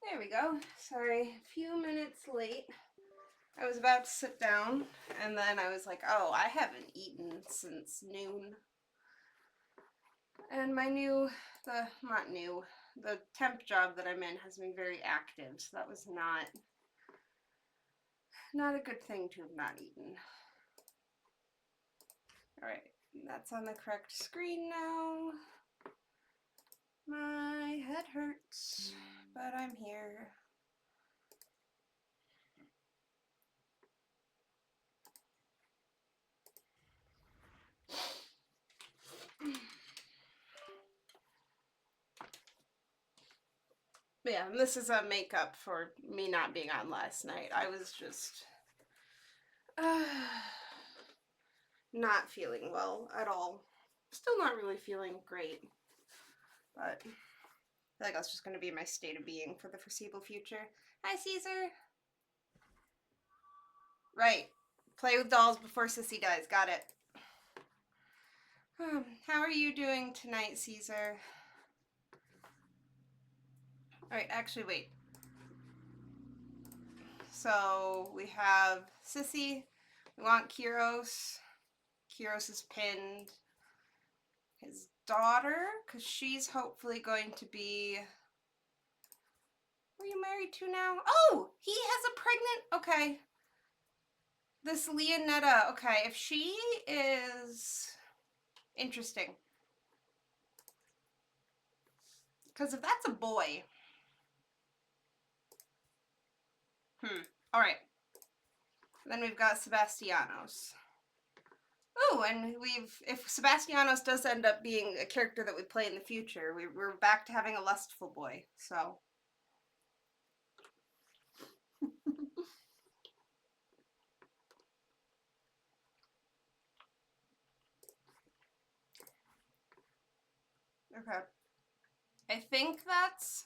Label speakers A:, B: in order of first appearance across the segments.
A: There we go. Sorry, a few minutes late. I was about to sit down, and then I was like, oh, I haven't eaten since noon. And the temp job that I'm in has been very active, so that was not a good thing to have not eaten. All right, that's on the correct screen now. My head hurts, but I'm here. Yeah, and this is a makeup for me not being on last night. I was just not feeling well at all. Still not really feeling great, but I feel like that's just going to be my state of being for the foreseeable future. Hi, Caesar. Right. Play with dolls before Sissy dies. Got it. How are you doing tonight, Caesar? Alright, actually, wait. So we have Sissy. We want Kiros. Kiros is pinned. His daughter, because she's hopefully going to be. Who are you married to now? Oh, he has a pregnant. Okay. This Leonetta. Okay, if she is interesting. Because if that's a boy. Alright. Then we've got Sebastianos. Oh, and if Sebastianos does end up being a character that we play in the future, we're back to having a lustful boy, so. Okay. I think that's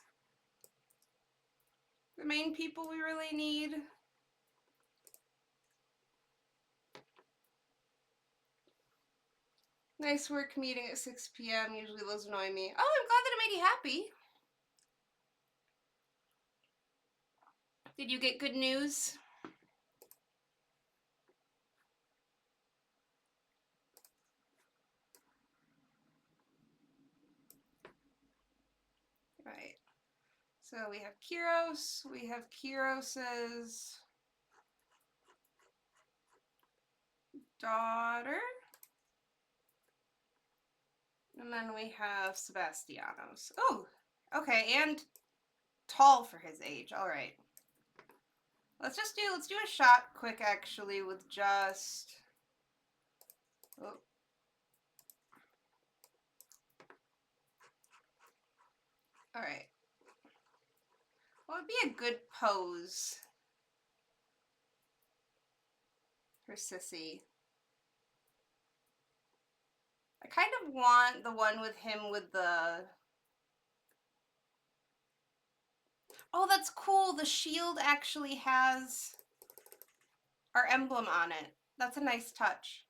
A: the main people we really need. Nice work meeting at 6 p.m. Usually those annoy me. Oh, I'm glad that it made you happy. Did you get good news? Right. So we have Kiros. We have Kiros's daughter. And then we have Sebastianos. Oh, okay, and tall for his age. All right. Let's do a shot quick actually with just. Oh. All right. What would be a good pose for Sissy? I kind of want the one with him with the. Oh, that's cool. The shield actually has our emblem on it. That's a nice touch.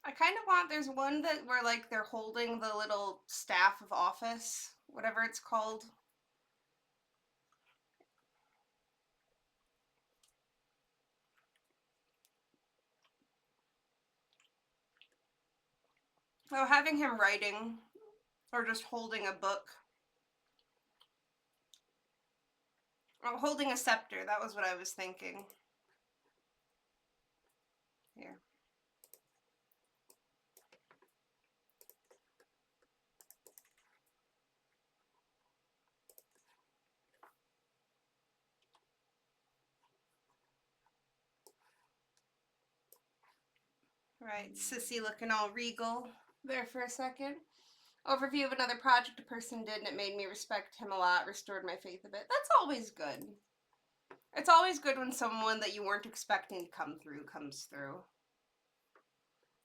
A: I kind of want, there's one that where like they're holding the little staff of office, whatever it's called. Oh, having him writing or just holding a book. Oh, holding a scepter, that was what I was thinking. Here. Right, Sissy looking all regal there for a second. Overview of another project a person did and it made me respect him a lot, restored my faith a bit. That's always good. It's always good when someone that you weren't expecting to come through comes through.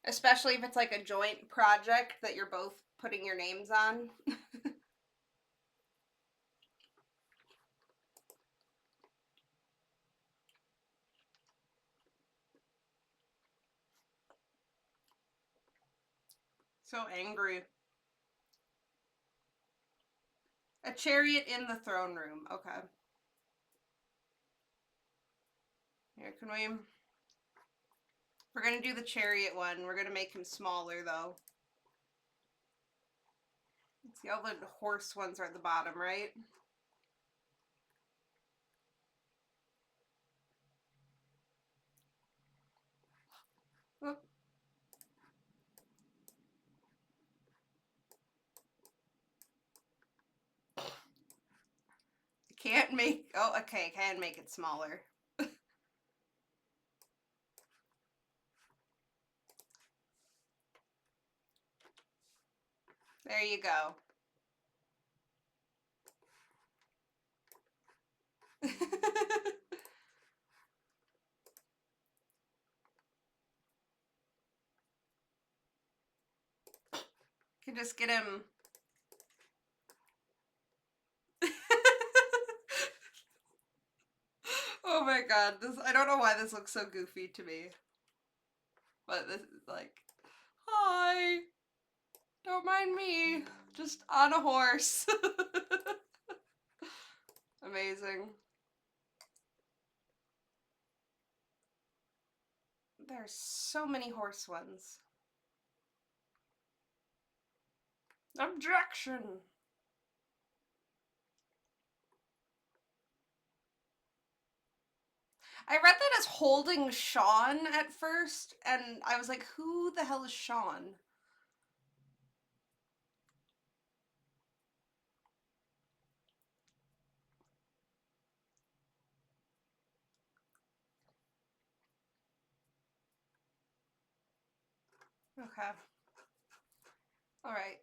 A: Especially if it's like a joint project that you're both putting your names on. So angry. A chariot in the throne room. Okay. Here, can we... We're going to do the chariot one. We're going to make him smaller, though. See, all the horse ones are at the bottom, right? Oop. Can't make... Oh, okay. Can make it smaller. There you go. Can just get him... Oh my god, this I don't know why this looks so goofy to me. But this is like, hi, don't mind me, just on a horse. Amazing. There's so many horse ones. Objection. I read that as holding Sean at first, and I was like, who the hell is Sean? Okay. Alright.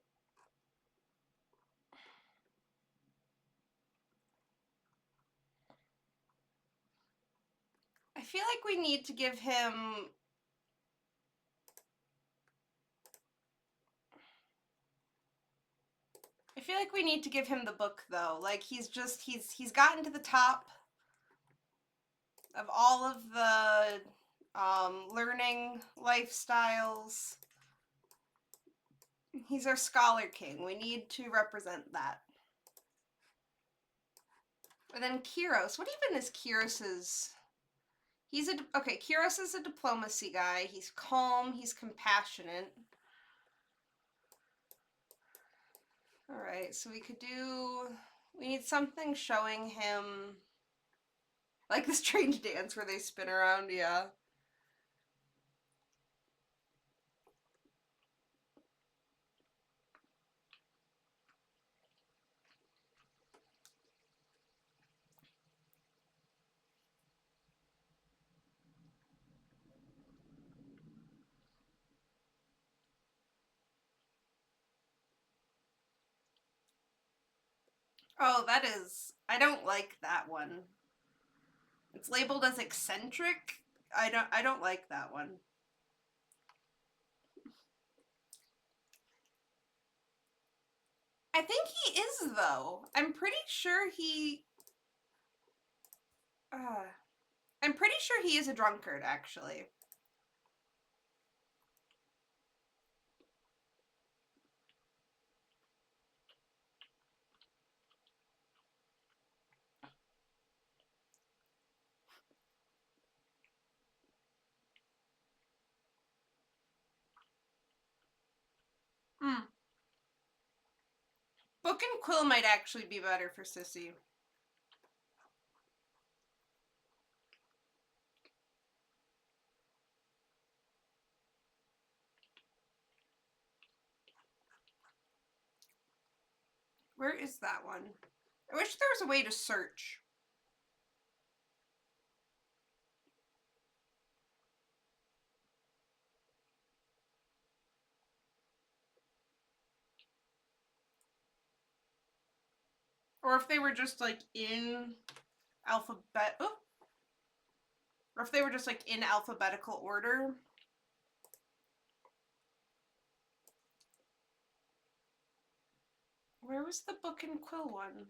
A: I feel like we need to give him... I feel like we need to give him the book, though. Like, he's gotten to the top of all of the learning lifestyles. He's our scholar king. We need to represent that. And then Kiros. What even is Kiros's... Okay, Kiros is a diplomacy guy. He's calm. He's compassionate. Alright, so we need something showing him... Like the strange dance where they spin around, yeah. Oh, that is... I don't like that one. It's labeled as eccentric. I don't like that one. I think he is, though. I'm pretty sure he... I'm pretty sure he is a drunkard, actually. Hmm. Book and Quill might actually be better for Sissy. Where is that one? I wish there was a way to search. Or if they were just, like, in alphabet... Oh! Or if they were just, like, in alphabetical order. Where was the Book and Quill one?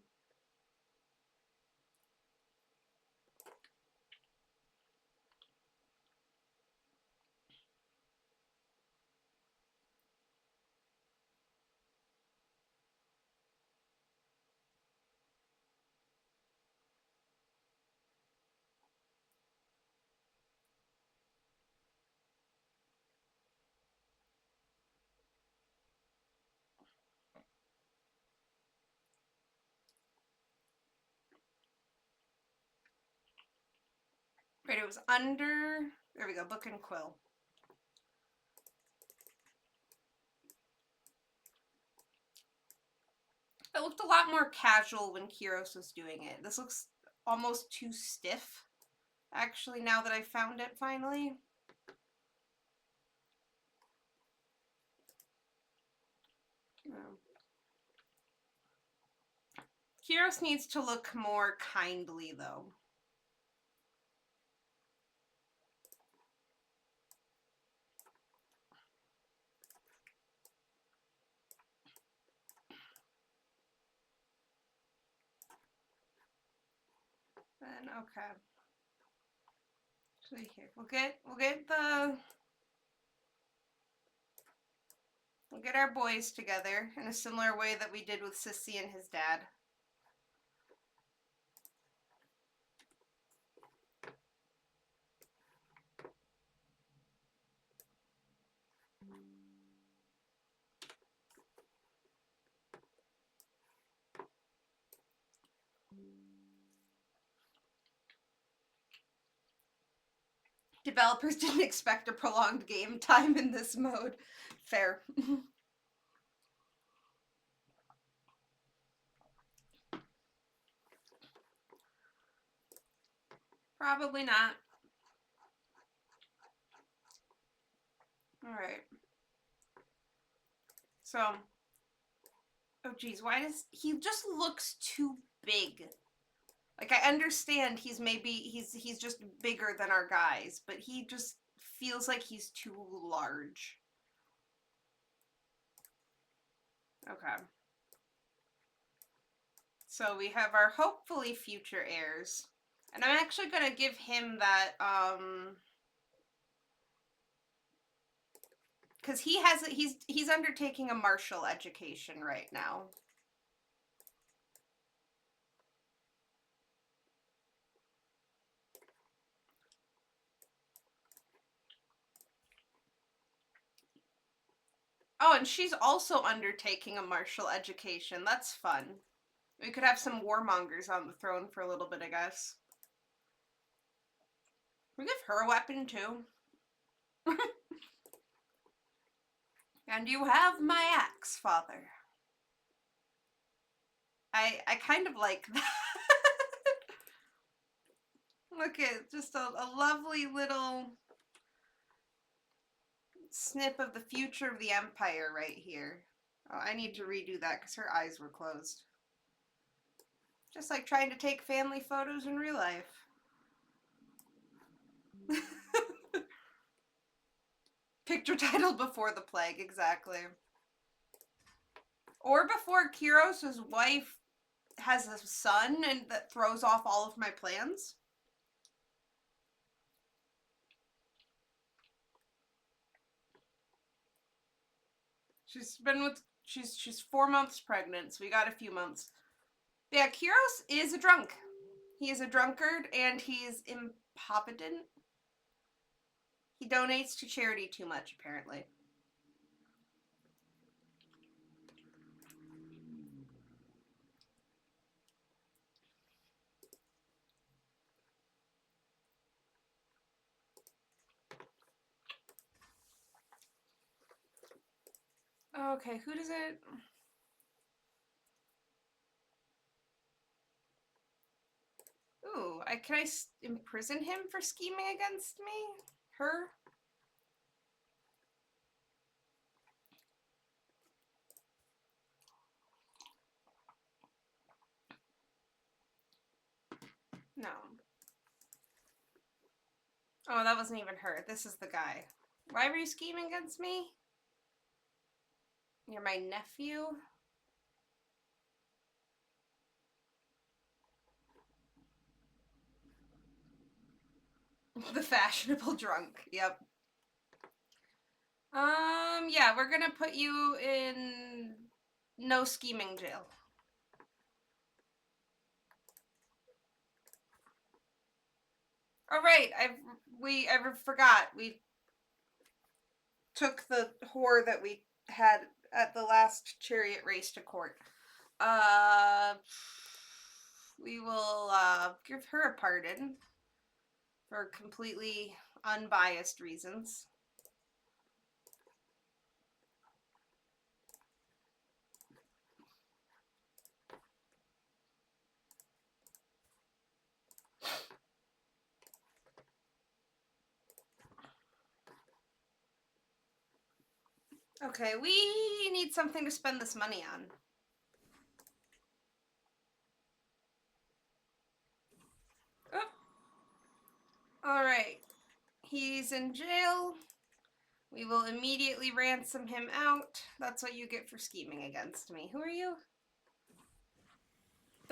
A: Right, it was under, there we go, Book and Quill. It looked a lot more casual when Kiros was doing it. This looks almost too stiff, actually, now that I found it finally. Kiros needs to look more kindly, though. Then okay. So here we'll get our boys together in a similar way that we did with Sissy and his dad. Developers didn't expect a prolonged game time in this mode. Fair. Probably not. Alright. So, oh geez, why does he just looks too big? Like, I understand he's just bigger than our guys, but he just feels like he's too large. Okay. So we have our hopefully future heirs. And I'm actually gonna give him that, because he's undertaking a martial education right now. Oh, and she's also undertaking a martial education. That's fun. We could have some warmongers on the throne for a little bit, I guess. We give her a weapon too. And you have my axe, father. I kind of like that. Look at just a lovely little snip of the future of the empire right here. Oh, I need to redo that because her eyes were closed. Just like trying to take family photos in real life. Picture title before the plague, exactly. Or before Kiros' wife has a son and that throws off all of my plans. She's 4 months pregnant, so we got a few months. Yeah, Kiros is a drunk. He is a drunkard and he's impotent. He donates to charity too much, apparently. Okay, who does it? Ooh, can I imprison him for scheming against me? Her? No. Oh, that wasn't even her. This is the guy. Why were you scheming against me? You're my nephew? The fashionable drunk. Yep. Yeah, we're gonna put you in no scheming jail. Oh right, I forgot. We took the whore that we had at the last chariot race to court. We will give her a pardon for completely unbiased reasons. Okay, we need something to spend this money on. Oh. All right. He's in jail. We will immediately ransom him out. That's what you get for scheming against me. Who are you?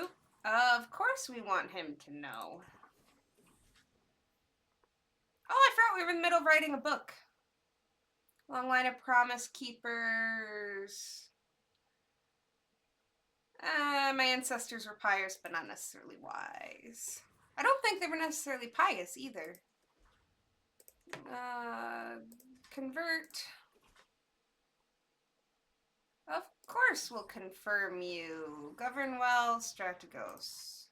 A: Oop. Of course we want him to know. Oh, I forgot we were in the middle of writing a book. Long line of promise keepers. My ancestors were pious, but not necessarily wise. I don't think they were necessarily pious either. Convert. Of course we'll confirm you. Govern well, Strategos.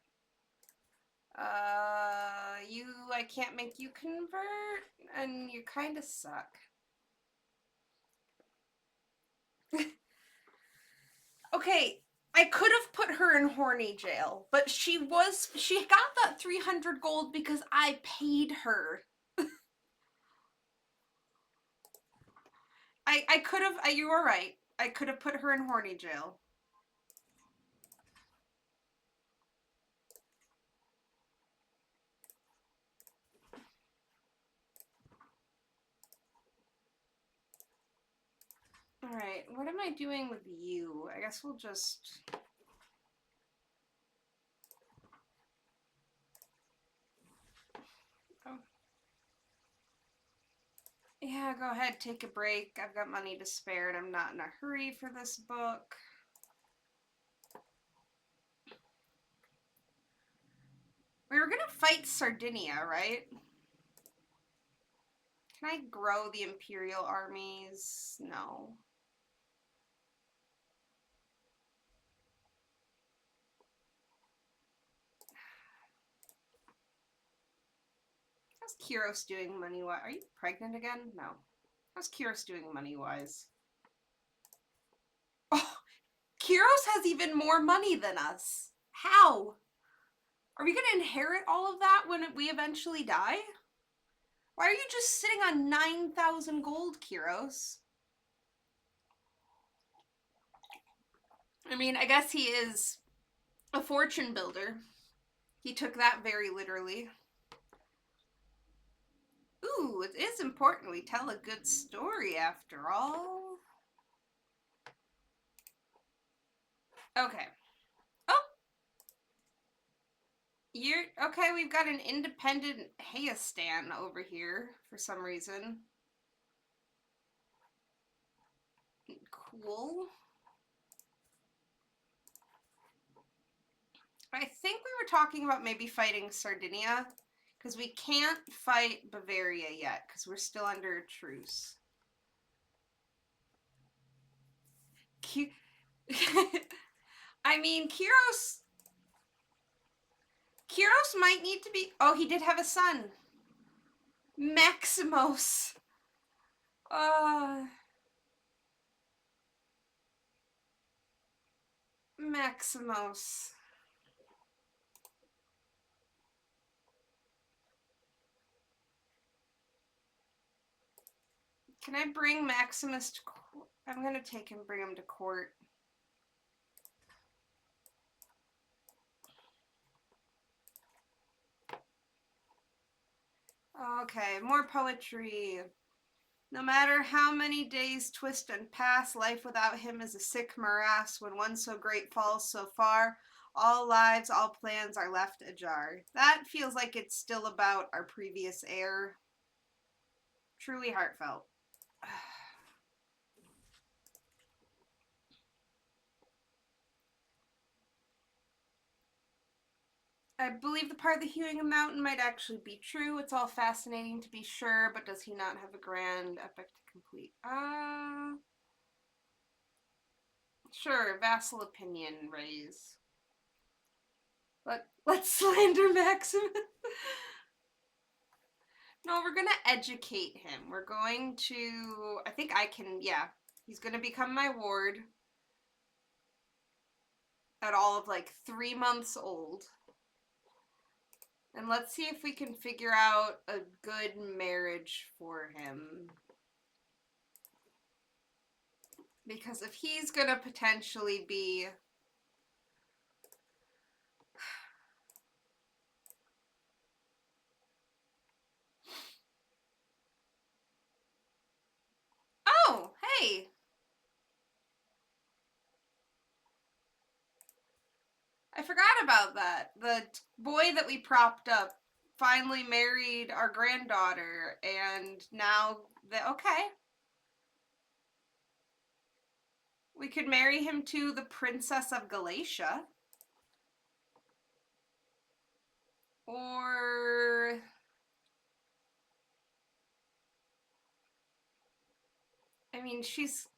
A: I can't make you convert, and you kind of suck. Okay, I could have put her in horny jail, but she got that 300 gold because I paid her. I could have, you were right. I could have put her in horny jail. Alright, what am I doing with you? I guess we'll just... Oh. Yeah, go ahead, take a break. I've got money to spare and I'm not in a hurry for this book. We were gonna fight Sardinia, right? Can I grow the Imperial armies? No. How's Kyros doing money-wise? Are you pregnant again? No. How's Kyros doing money-wise? Oh, Kyros has even more money than us. How? Are we gonna inherit all of that when we eventually die? Why are you just sitting on 9,000 gold, Kyros? I mean, I guess he is a fortune builder. He took that very literally. Ooh, it is important we tell a good story after all. Okay. Oh! You're okay, we've got an independent Hayastan over here for some reason. Cool. I think we were talking about maybe fighting Sardinia, because we can't fight Bavaria yet, because we're still under a truce. I mean, Kyros might need to be... Oh, he did have a son. Maximos. Maximos. Can I bring Maximus to court? I'm gonna take him, bring him to court. Okay, more poetry. No matter how many days twist and pass, life without him is a sick morass. When one so great falls so far, all lives, all plans are left ajar. That feels like it's still about our previous heir. Truly heartfelt. I believe the part of the hewing a mountain might actually be true. It's all fascinating to be sure, but does he not have a grand epic to complete? Sure, vassal opinion raise. Let's slander Maximus. No, we're gonna educate him. We're going to, I think I can, yeah. He's gonna become my ward at all of like 3 months old. And let's see if we can figure out a good marriage for him. Because if he's gonna potentially be... Oh, hey! I forgot about that. The boy that we propped up finally married our granddaughter, and now okay. We could marry him to the Princess of Galatia. Or... I mean, she's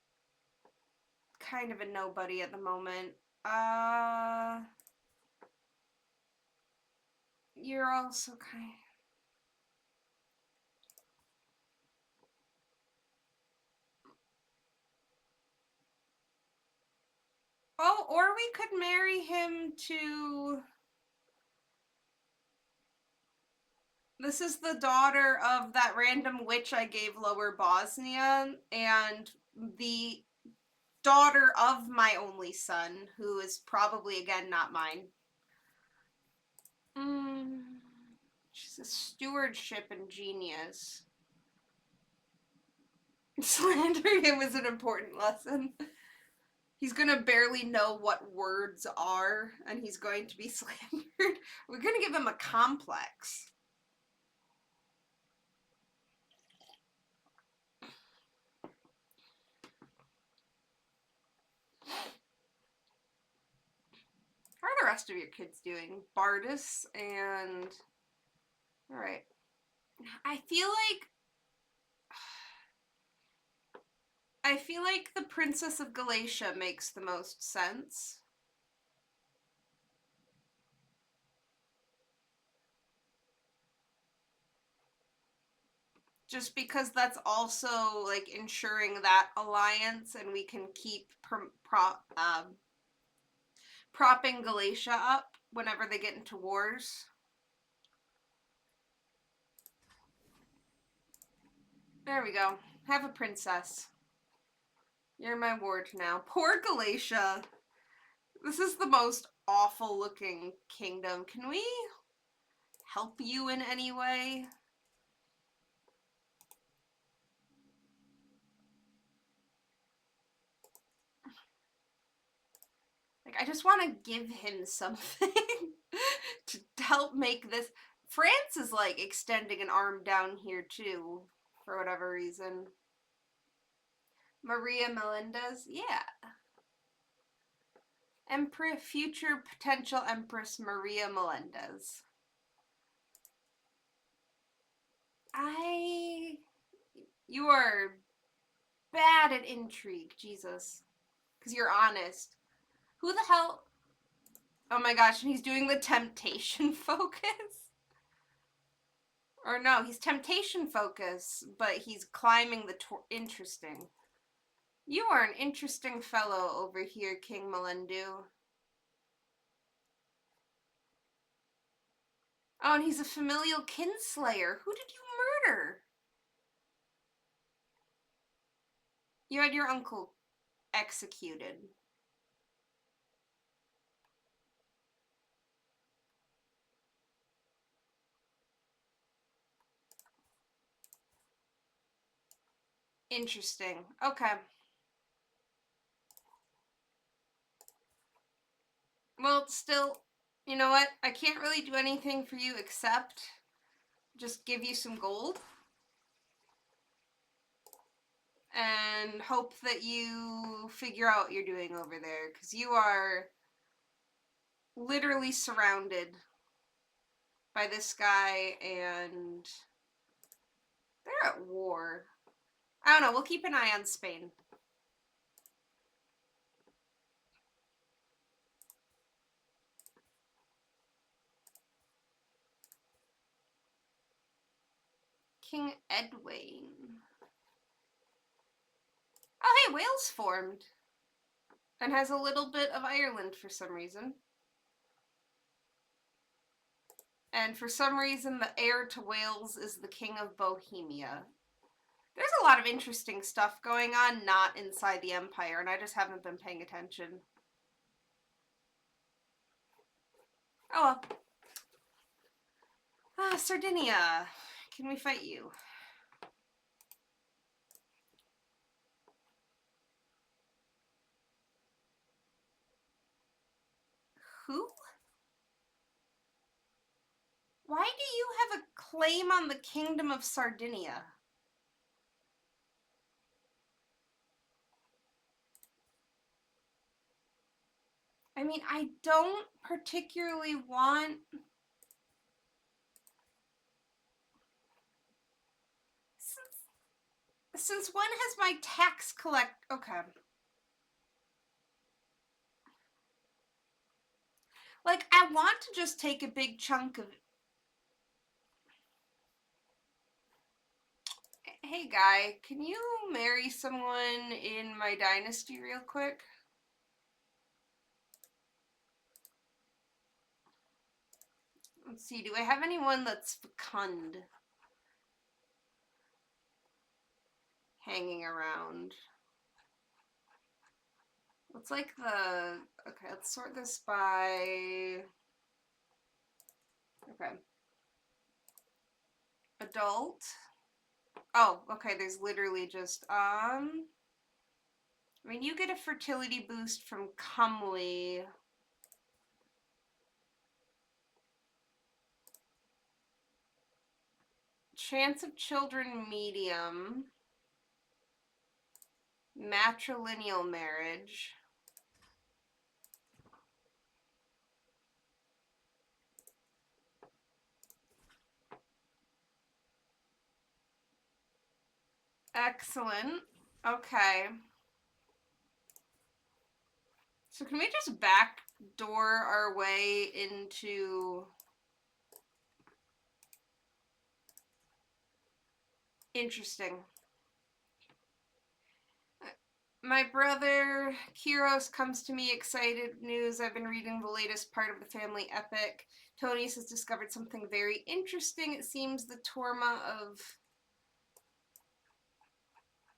A: kind of a nobody at the moment. You're also kind... Oh, or we could marry him to... This is the daughter of that random witch I gave Lower Bosnia, and the daughter of my only son, who is probably, again, not mine. She's a stewardship and genius. Slandering him is an important lesson. He's gonna barely know what words are, and he's going to be slandered. We're gonna give him a complex. How are the rest of your kids doing? Bardus and... Alright. I feel like the Princess of Galatia makes the most sense. Just because that's also like ensuring that alliance, and we can keep propping Galatia up whenever they get into wars. There we go. Have a princess. You're my ward now. Poor Galatia. This is the most awful looking kingdom. Can we help you in any way? Like, I just want to give him something to help make this... France is, like, extending an arm down here, too, for whatever reason. Maria Melendez? Yeah. Empress, future potential Empress Maria Melendez. You are bad at intrigue, Jesus. Because you're honest. Who the hell... Oh my gosh, and he's doing the temptation focus? Or no, he's temptation focus, but he's climbing the interesting. You are an interesting fellow over here, King Melendu. Oh, and he's a familial kinslayer. Who did you murder? You had your uncle executed. Interesting. Okay. Well, still, you know what? I can't really do anything for you except just give you some gold. And hope that you figure out what you're doing over there. Because you are literally surrounded by this guy, and they're at war. I don't know. We'll keep an eye on Spain. King Edwayne. Oh, hey, Wales formed. And has a little bit of Ireland for some reason. And for some reason, the heir to Wales is the King of Bohemia. There's a lot of interesting stuff going on not inside the Empire, and I just haven't been paying attention. Oh well. Ah, Sardinia. Can we fight you? Who? Why do you have a claim on the Kingdom of Sardinia? I mean, I don't particularly want... Since when has my tax collect... Okay. Like, I want to just take a big chunk of... Hey, guy, can you marry someone in my dynasty real quick? Let's see, do I have anyone that's fecund hanging around? What's like the... Okay, let's sort this by... Okay. Adult. Oh, okay, there's literally just, I mean, you get a fertility boost from comely. Chance of children medium. Matrilineal marriage. Excellent. Okay. So can we just backdoor our way into... Interesting. My brother Kiros comes to me excited news. I've been reading the latest part of the family epic. Tony's has discovered something very interesting. It seems the Torma of...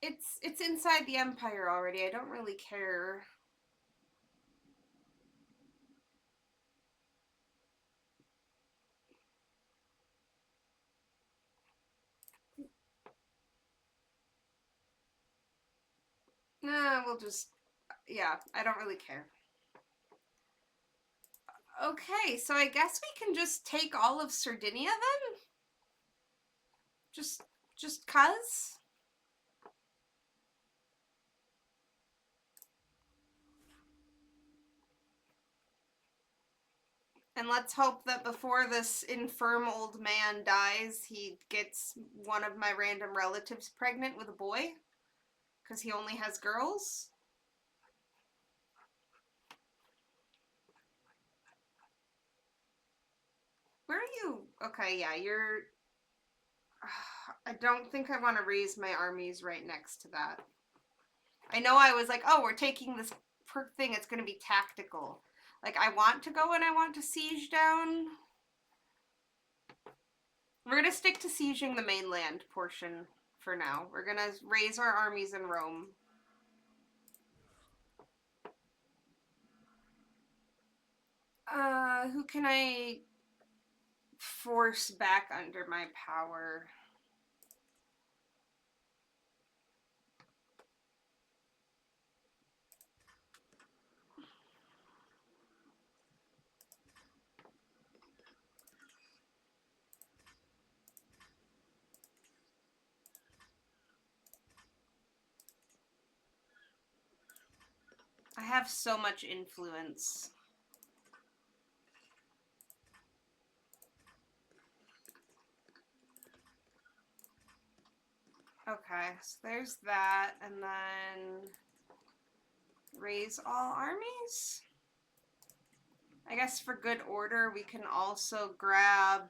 A: It's inside the Empire already. I don't really care. Nah, we'll just... Yeah, I don't really care. Okay, so I guess we can just take all of Sardinia then? Just 'cause? And let's hope that before this infirm old man dies, he gets one of my random relatives pregnant with a boy. Because he only has girls. Where are you? Okay, yeah, you're... I don't think I want to raise my armies right next to that. I know I was like, oh, we're taking this thing, it's going to be tactical. Like, I want to go and I want to siege down. We're going to stick to sieging the mainland portion for now. We're going to raise our armies in Rome. Who can I force back under my power? I have so much influence. Okay, so there's that, and then raise all armies? I guess for good order, we can also grab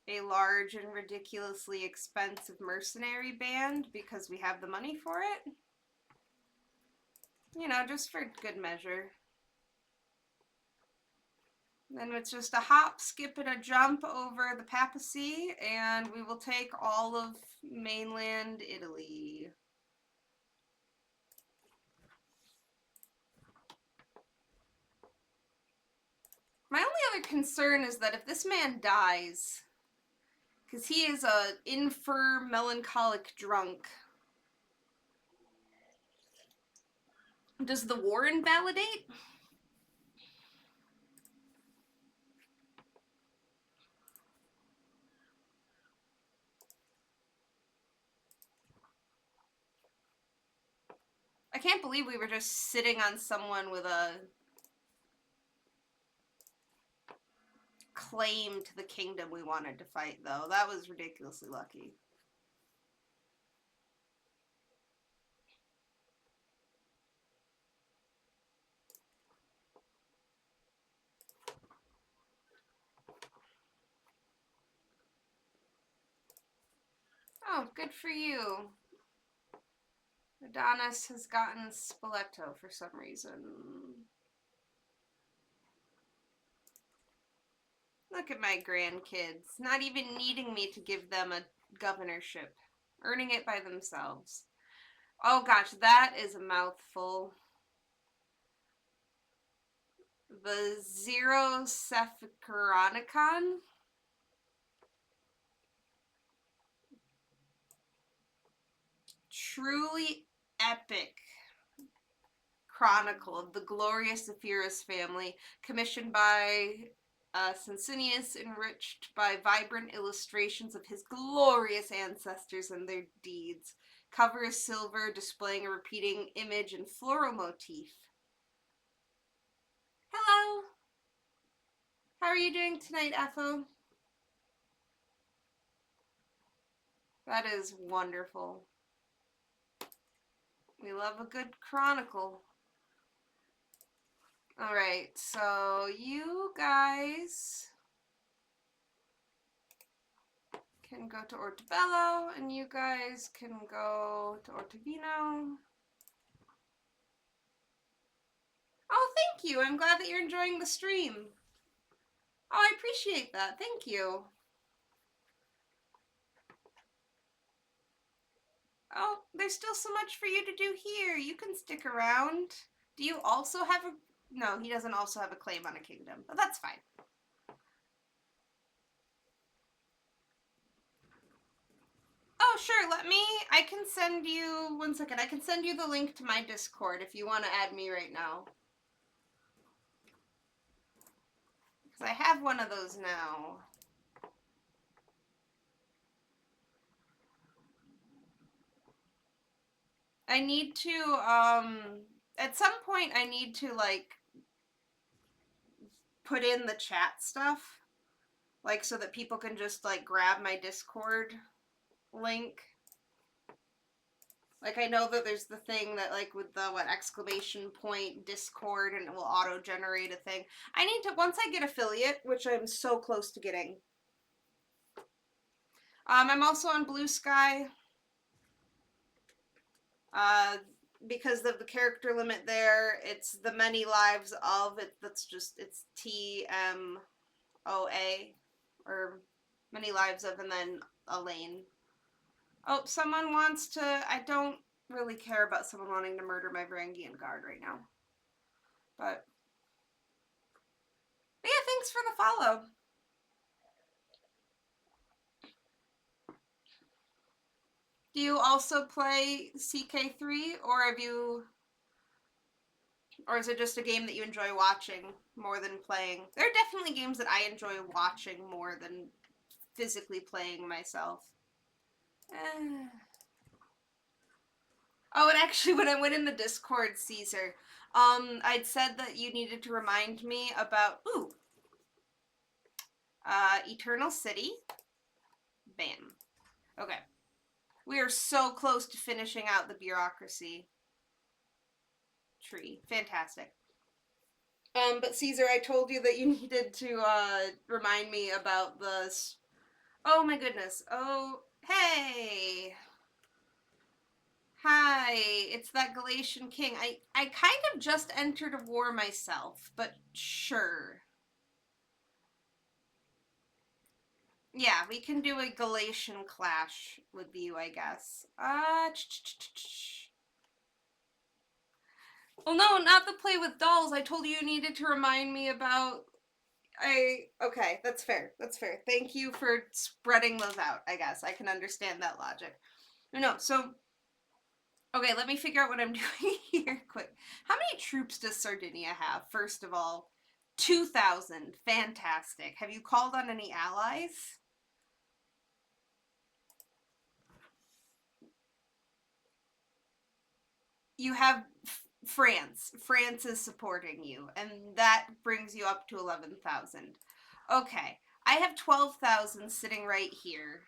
A: a large and ridiculously expensive mercenary band because we have the money for it. You know, just for good measure. Then it's just a hop, skip, and a jump over the papacy, and we will take all of mainland Italy. My only other concern is that if this man dies, because he is a infirm, melancholic drunk, does the war invalidate? I can't believe we were just sitting on someone with a claim to the kingdom we wanted to fight, though. That was ridiculously lucky. Oh, good for you. Adonis has gotten Spoleto for some reason. Look at my grandkids, not even needing me to give them a governorship, earning it by themselves. Oh gosh, that is a mouthful. The Zero Sephironicon? Truly epic chronicle of the glorious Zephyrus family, commissioned by Cincinius, enriched by vibrant illustrations of his glorious ancestors and their deeds. Cover is silver, displaying a repeating image and floral motif. Hello! How are you doing tonight, Etho? That is wonderful. We love a good chronicle. Alright, so you guys can go to Ortobello, and you guys can go to Ortovino. Oh, thank you. I'm glad that you're enjoying the stream. Oh, I appreciate that. Thank you. Oh, there's still so much for you to do here. You can stick around. Do you also have a... No, he doesn't also have a claim on a kingdom, but that's fine. Oh, sure, I can send you, one second, I can send you the link to my Discord if you want to add me right now. Because I have one of those now. I need to, at some point I need to, like, put in the chat stuff. Like, so that people can just, like, grab my Discord link. Like, I know that there's the thing that, like, with the, exclamation point Discord, and it will auto-generate a thing. I need to, once I get affiliate, which I'm so close to getting. I'm also on Blue Sky. Because of the character limit there, it's the many lives of, that's just, it's TMLOA, or many lives of, and then a lane. Oh, someone wants to... I don't really care about someone wanting to murder my Varangian guard right now. But yeah, thanks for the follow. Do you also play CK3, or have you... Or is it just a game that you enjoy watching more than playing? There are definitely games that I enjoy watching more than physically playing myself. Oh, and actually, when I went in the Discord, Caesar, I'd said that you needed to remind me about, Eternal City. Bam. Okay. We are so close to finishing out the bureaucracy tree. Fantastic. But Caesar, I told you that you needed to, remind me about the Oh my goodness. Oh, hey. Hi, it's that Galatian king. I kind of just entered a war myself, but sure. Yeah, we can do a Galatian clash with you, I guess. Well, no, not the play with dolls. I told you needed to remind me about. Okay, that's fair. That's fair. Thank you for spreading those out, I guess. I can understand that logic. No, so okay, let me figure out what I'm doing here quick. How many troops does Sardinia have? First of all, 2,000. Fantastic. Have you called on any allies? You have France. France is supporting you, and that brings you up to 11,000. Okay, I have 12,000 sitting right here.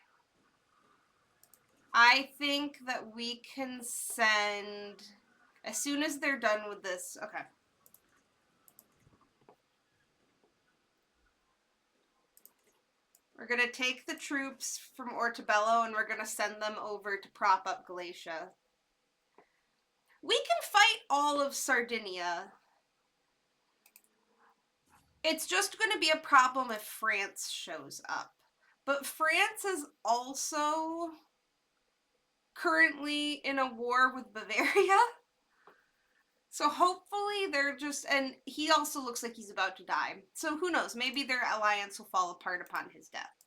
A: I think that we can send as soon as they're done with this. Okay. We're going to take the troops from Ortobello and we're going to send them over to prop up Galatia. We can fight all of Sardinia. It's just going to be a problem if France shows up. But France is also currently in a war with Bavaria. So hopefully they're just, and he also looks like he's about to die. So who knows? Maybe their alliance will fall apart upon his death.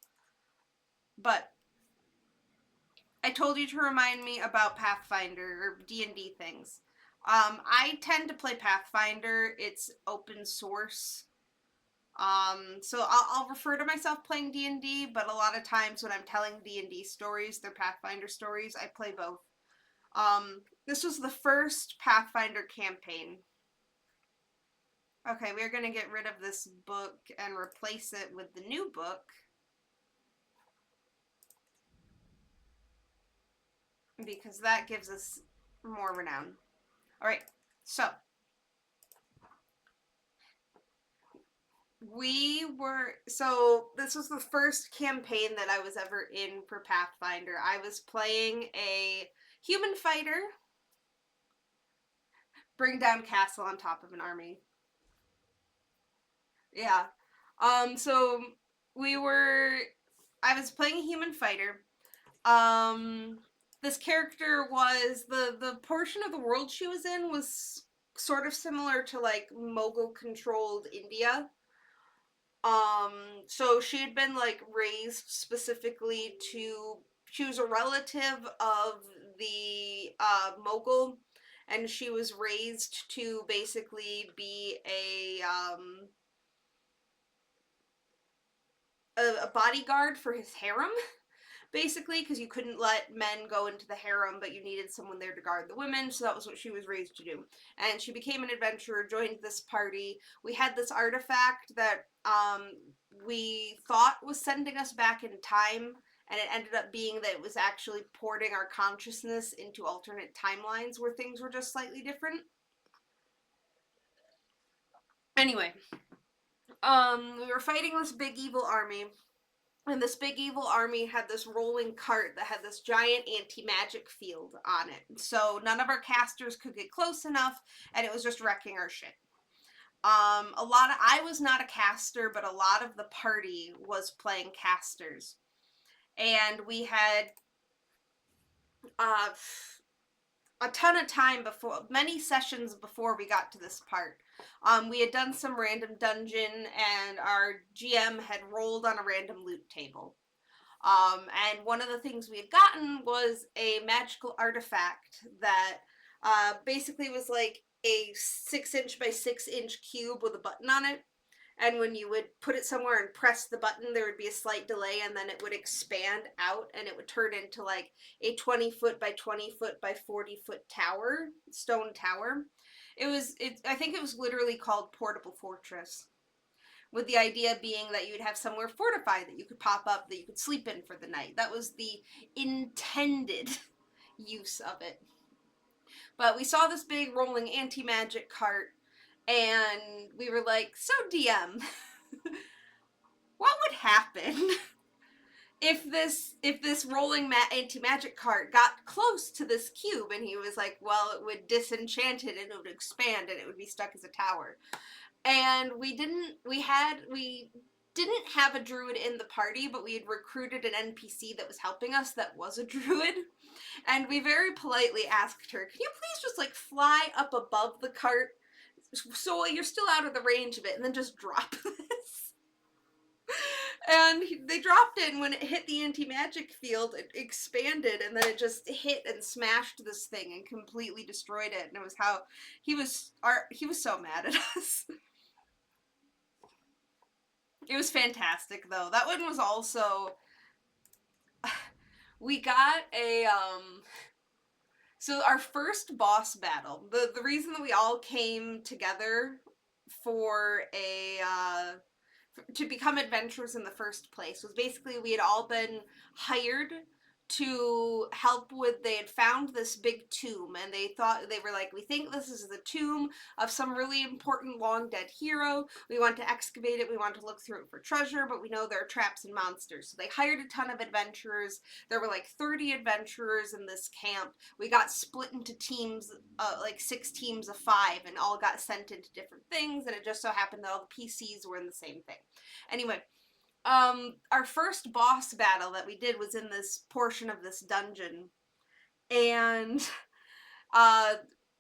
A: But I told you to remind me about Pathfinder or D&D things. I tend to play Pathfinder. It's open source. So I'll refer to myself playing D&D, but a lot of times when I'm telling D&D stories, they're Pathfinder stories. I play both. This was the first Pathfinder campaign. Okay, we're going to get rid of this book and replace it with the new book. Because that gives us more renown. Alright, so this was the first campaign that I was ever in for Pathfinder. I was playing a human fighter, bring down castle on top of an army. Yeah. So I was playing a human fighter. This character was the portion of the world she was in was sort of similar to like Mogul controlled India. So she had been like raised specifically to. She was a relative of the Mogul, and she was raised to basically be a bodyguard for his harem, basically, because you couldn't let men go into the harem, but you needed someone there to guard the women, so that was what she was raised to do. And she became an adventurer, joined this party. We had this artifact that we thought was sending us back in time, and it ended up being that it was actually porting our consciousness into alternate timelines where things were just slightly different. Anyway, we were fighting this big evil army. And this big evil army had this rolling cart that had this giant anti-magic field on it. So none of our casters could get close enough, and it was just wrecking our shit. I was not a caster, but a lot of the party was playing casters. And we had uh, a ton of time before, many sessions before we got to this part. We had done some random dungeon, and our GM had rolled on a random loot table. And one of the things we had gotten was a magical artifact that basically was like a 6-inch by 6-inch cube with a button on it. And when you would put it somewhere and press the button, there would be a slight delay, and then it would expand out, and it would turn into like a 20-foot by 20-foot by 40-foot tower, stone tower. I think it was literally called Portable Fortress, with the idea being that you'd have somewhere fortified that you could pop up that you could sleep in for the night. That was the intended use of it. But we saw this big rolling anti-magic cart, and we were like, so DM, what would happen if this rolling anti-magic cart got close to this cube, and he was like, well, it would disenchant it and it would expand and it would be stuck as a tower. And we didn't have a druid in the party, but we had recruited an NPC that was helping us that was a druid. And we very politely asked her, can you please just like fly up above the cart so you're still out of the range of it, and then just drop this? And they dropped it, and when it hit the anti-magic field, it expanded, and then it just hit and smashed this thing and completely destroyed it. And it was how he was so mad at us. It was fantastic, though. That one was also... We got a, So our first boss battle, the reason that we all came together for to become adventurers in the first place was basically we had all been hired to help with, they had found this big tomb, and they were like, we think this is the tomb of some really important long dead hero. We want to excavate it, we want to look through it for treasure, but we know there are traps and monsters. So they hired a ton of adventurers. There were like 30 adventurers in this camp. We got split into teams, like 6 teams of 5, and all got sent into different things, and it just so happened that all the PCs were in the same thing. Anyway, our first boss battle that we did was in this portion of this dungeon, and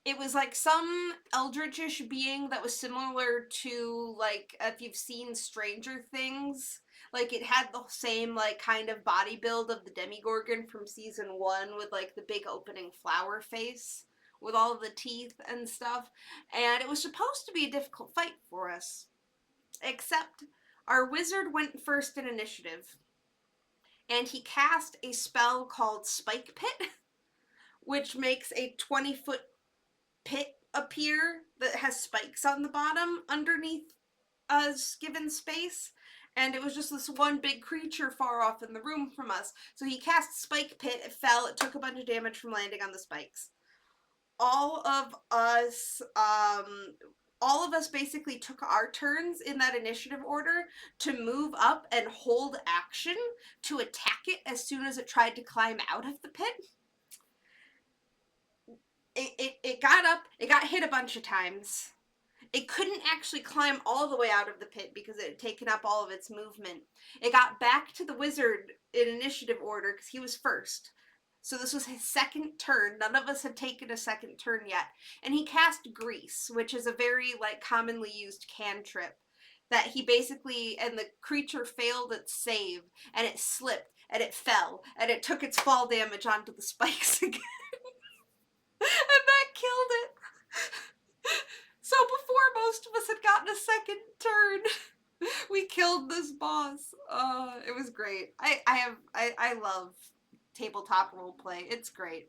A: it was like some eldritchish being that was similar to, like, if you've seen Stranger Things, like it had the same like kind of body build of the Demigorgon from season 1 with like the big opening flower face with all of the teeth and stuff, and it was supposed to be a difficult fight for us. Except our wizard went first in initiative, and he cast a spell called Spike Pit, which makes a 20-foot pit appear that has spikes on the bottom underneath a given space. And it was just this one big creature far off in the room from us. So he cast Spike Pit, it fell, it took a bunch of damage from landing on the spikes. All of us basically took our turns in that initiative order to move up and hold action to attack it as soon as it tried to climb out of the pit. It got up, it got hit a bunch of times. It couldn't actually climb all the way out of the pit because it had taken up all of its movement. It got back to the wizard in initiative order because he was first. So this was his second turn. None of us had taken a second turn yet. And he cast Grease, which is a very like commonly used cantrip that he basically, and the creature failed its save, and it slipped, and it fell, and it took its fall damage onto the spikes again. And that killed it. So before most of us had gotten a second turn, we killed this boss. It was great. I love tabletop roleplay. It's great.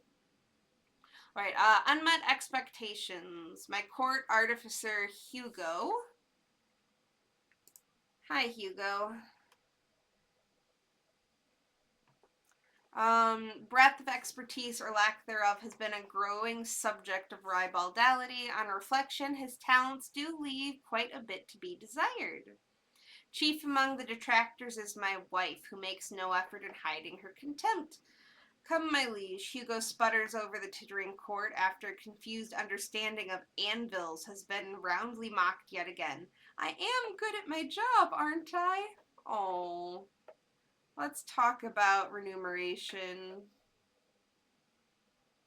A: Alright, unmet expectations. My court artificer, Hugo. Hi, Hugo. Breadth of expertise or lack thereof has been a growing subject of ribaldality. On reflection, his talents do leave quite a bit to be desired. Chief among the detractors is my wife, who makes no effort in hiding her contempt. Come, my liege, Hugo sputters over the tittering court after a confused understanding of anvils has been roundly mocked yet again. I am good at my job, aren't I? Oh. Let's talk about remuneration.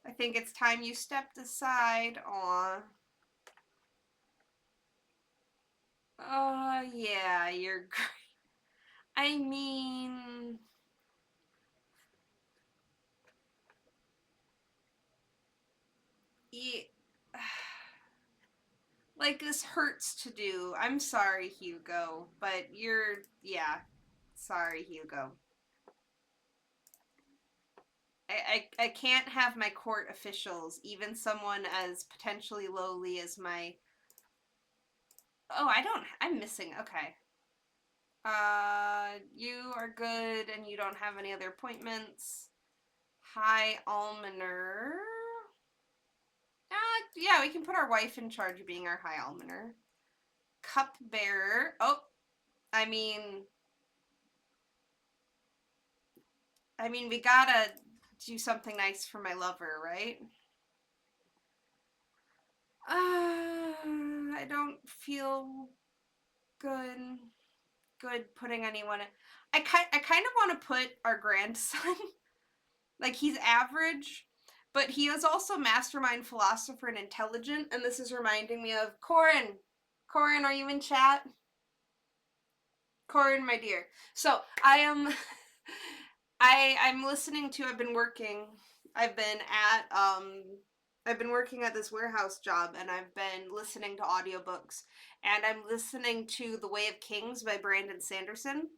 A: I think it's time you stepped aside. Aw. Yeah, you're great. I mean... Yeah. Like, this hurts to do. I'm sorry, Hugo, but yeah. Sorry, Hugo. I can't have my court officials, even someone as potentially lowly as my... Oh, I'm missing, okay. You are good, and you don't have any other appointments. High Almoner. Yeah, we can put our wife in charge of being our High Almoner. Cupbearer. Oh, I mean... I mean, we gotta do something nice for my lover, right? I don't feel good putting anyone in. I kind of want to put our grandson. Like, he's average, but he is also mastermind, philosopher, and intelligent. And this is reminding me of Corin. Corin, are you in chat? Corin, my dear. So I am. I'm listening to. I've been working. I've been at I've been working at this warehouse job, and I've been listening to audiobooks, and I'm listening to The Way of Kings by Brandon Sanderson.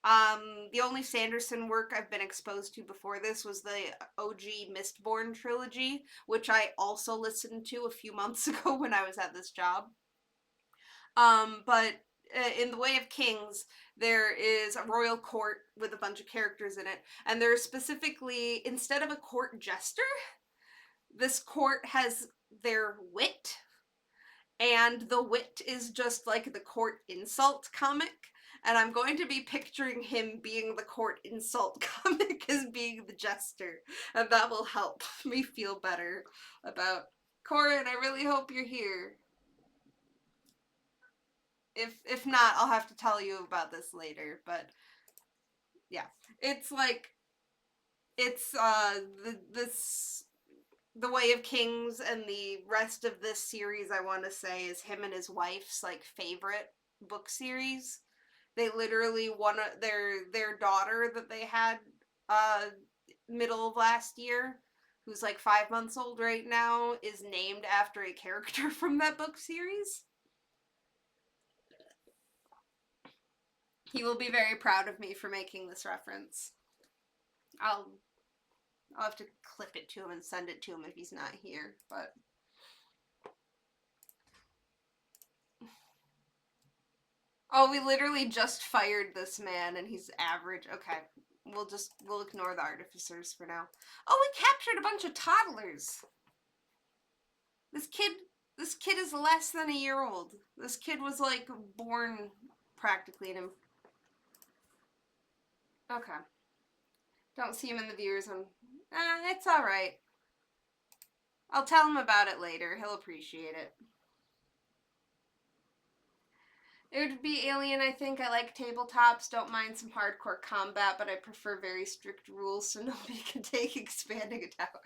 A: The only Sanderson work I've been exposed to before this was the OG Mistborn trilogy, which I also listened to a few months ago when I was at this job. But in The Way of Kings, there is a royal court with a bunch of characters in it, and there's specifically, instead of a court jester, this court has their wit, and the wit is just like the court insult comic. And I'm going to be picturing him being the court insult comic as being the jester. And that will help me feel better about Corin. I really hope you're here. If not, I'll have to tell you about this later. But yeah, it's like it's this The Way of Kings and the rest of this series, I want to say, is him and his wife's like favorite book series. They literally their daughter that they had uh middle of last year, who's like 5 months old right now, is named after a character from that book series. He will be very proud of me for making this reference. I'll I'll have to clip it to him and send it to him if he's not here, but oh, we literally just fired this man and he's average. Okay. We'll ignore the artificers for now. Oh, we captured a bunch of toddlers. This kid this kid is less than a year old. This kid was like born practically in him. Okay. Don't see him in the viewers on it's alright. I'll tell him about it later. He'll appreciate it. It would be Alien, I think. I like tabletops, don't mind some hardcore combat, but I prefer very strict rules so nobody can take expanding a tower.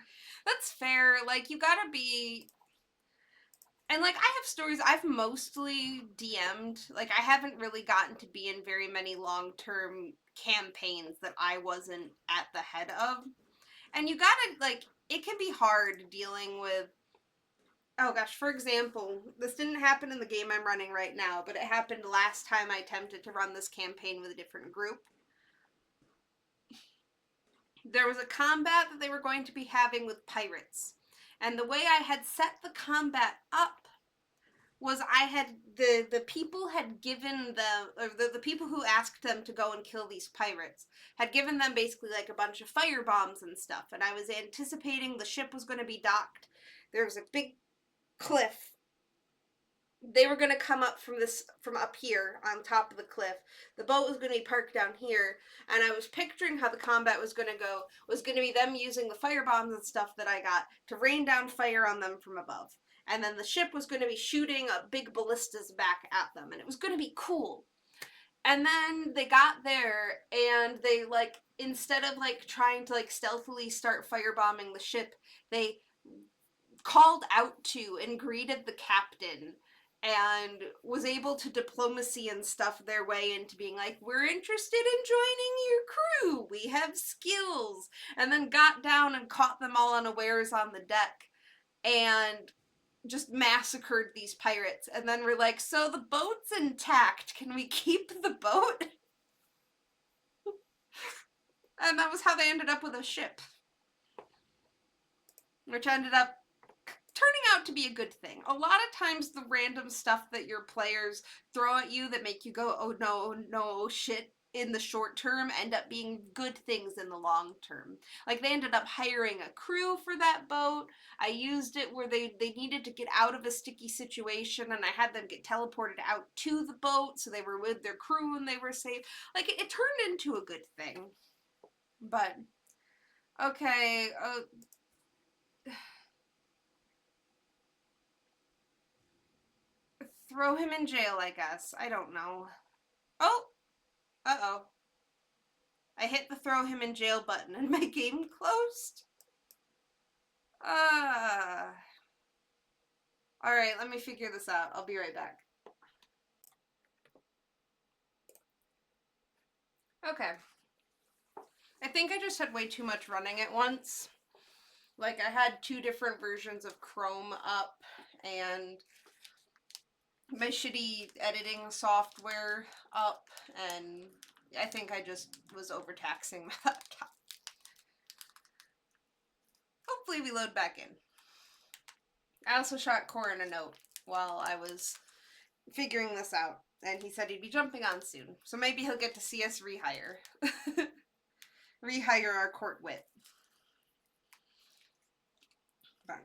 A: That's fair. Like, you gotta be... And, like, I have stories I've mostly DM'd. Like, I haven't really gotten to be in very many long-term campaigns that I wasn't at the head of. And you gotta, like, it can be hard dealing with... Oh gosh, for example, this didn't happen in the game I'm running right now, but it happened last time I attempted to run this campaign with a different group. There was a combat that they were going to be having with pirates. And the way I had set the combat up was I had the people had given them, or the people who asked them to go and kill these pirates had given them basically like a bunch of fire bombs and stuff. And I was anticipating the ship was going to be docked. There was a big cliff. They were going to come up from up here on top of the cliff. The boat was going to be parked down here, and I was picturing how the combat was going to go. Was going to be them using the fire bombs and stuff that I got to rain down fire on them from above. And then the ship was going to be shooting a big ballistas back at them, and it was going to be cool. And then they got there, and they, like, instead of, like, trying to, like, stealthily start firebombing the ship, they called out to and greeted the captain and was able to diplomacy and stuff their way into being like, we're interested in joining your crew, we have skills, and then got down and caught them all unawares on the deck and just massacred these pirates. And then we're like, so the boat's intact, can we keep the boat? And that was how they ended up with a ship, which ended up turning out to be a good thing. A lot of times the random stuff that your players throw at you that make you go, oh no, shit, in the short term end up being good things in the long term. Like, they ended up hiring a crew for that boat. I used it where they needed to get out of a sticky situation, and I had them get teleported out to the boat so they were with their crew and they were safe. Like, it turned into a good thing. But Okay, throw him in jail, I guess. I don't know. Oh, uh-oh. I hit the throw him in jail button and my game closed. Uh. Alright, let me figure this out. I'll be right back. Okay. I think I just had way too much running at once. Like, I had 2 different versions of Chrome up, and my shitty editing software up, and I think I just was overtaxing my laptop. Hopefully we load back in. I also shot Corin a note while I was figuring this out, and he said he'd be jumping on soon. So maybe he'll get to see us rehire. Rehire our court wit. Fun.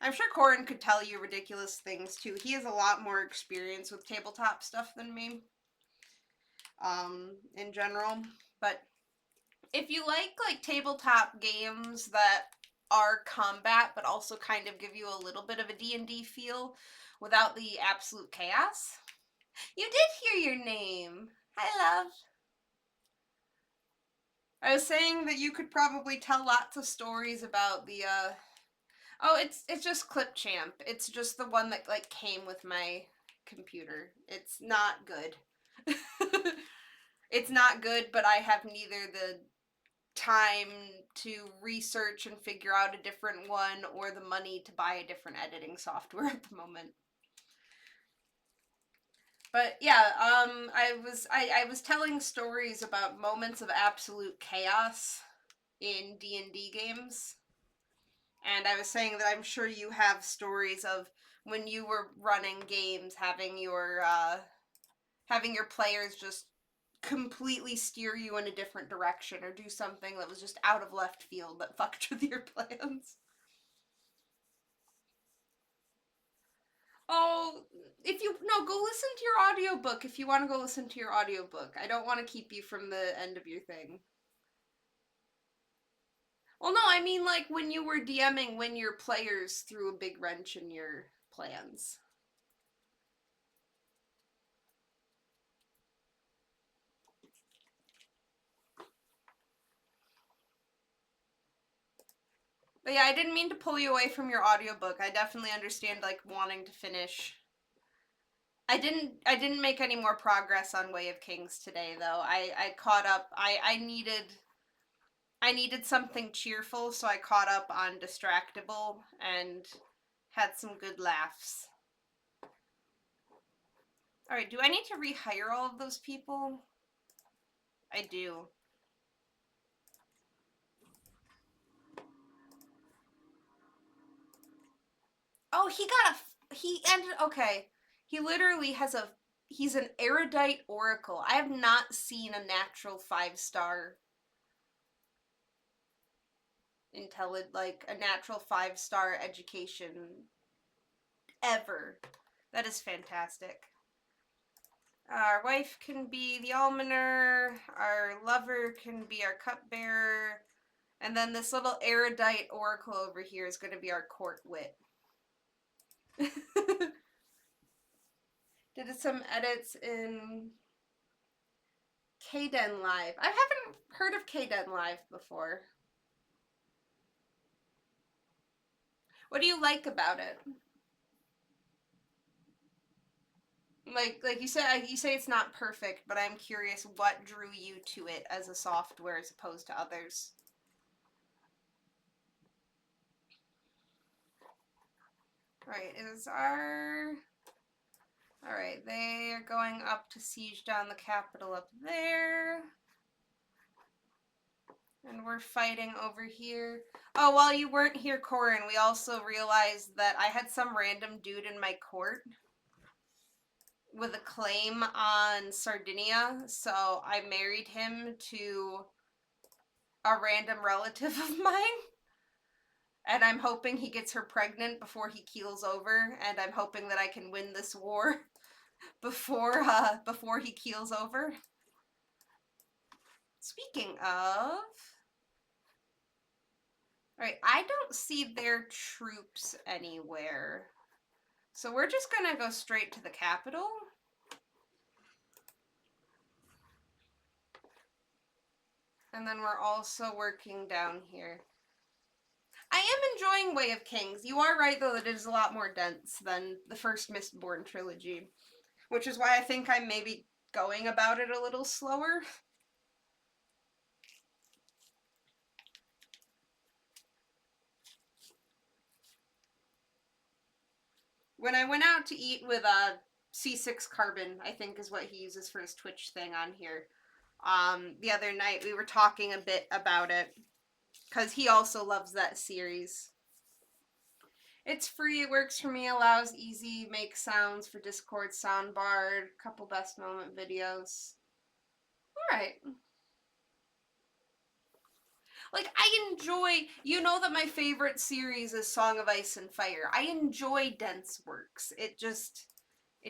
A: I'm sure Corin could tell you ridiculous things too. He has a lot more experience with tabletop stuff than me. In general. But if you like tabletop games that are combat but also kind of give you a little bit of a D&D feel without the absolute chaos. You did hear your name. Hi, love. I was saying that you could probably tell lots of stories about the oh, it's just Clipchamp. It's just the one that like came with my computer. It's not good. It's not good, but I have neither the time to research and figure out a different one or the money to buy a different editing software at the moment. But yeah, I was telling stories about moments of absolute chaos in D&D games. And I was saying that I'm sure you have stories of when you were running games having your players just completely steer you in a different direction or do something that was just out of left field that fucked with your plans. Oh, go listen to your audiobook if you want to go listen to your audiobook. I don't want to keep you from the end of your thing. Well, no, I mean like when you were DMing when your players threw a big wrench in your plans. But yeah, I didn't mean to pull you away from your audiobook. I definitely understand like wanting to finish. I didn't make any more progress on Way of Kings today though. I caught up. I needed something cheerful, so I caught up on Distractible and had some good laughs. Alright, do I need to rehire all of those people? I do. Oh, he ended, okay. He literally has he's an erudite oracle. I have not seen a natural 5-star like a natural 5-star education ever. That is fantastic. Our wife can be the almoner, our lover can be our cupbearer, and then this little erudite oracle over here is going to be our court wit. Did some edits in Kden Live. I haven't heard of Kden Live before. What do you like about it? Like you say it's not perfect, but I'm curious what drew you to it as a software as opposed to others. Right, Alright, they are going up to siege down the capital up there. And we're fighting over here. Oh, while you weren't here, Corin, we also realized that I had some random dude in my court with a claim on Sardinia, so I married him to a random relative of mine. And I'm hoping he gets her pregnant before he keels over, and I'm hoping that I can win this war before he keels over. Speaking of, Alright, I don't see their troops anywhere. So we're just gonna go straight to the capital. And then we're also working down here. I am enjoying Way of Kings. You are right, though, that it is a lot more dense than the first Mistborn trilogy. Which is why I think I'm maybe going about it a little slower. When I went out to eat with C6 Carbon, I think is what he uses for his Twitch thing on here, the other night, we were talking a bit about it. Because he also loves that series. It's free, it works for me, allows easy make sounds for Discord soundbar, couple best moment videos. Alright. Like, I enjoy, you know that my favorite series is Song of Ice and Fire. I enjoy dense works. It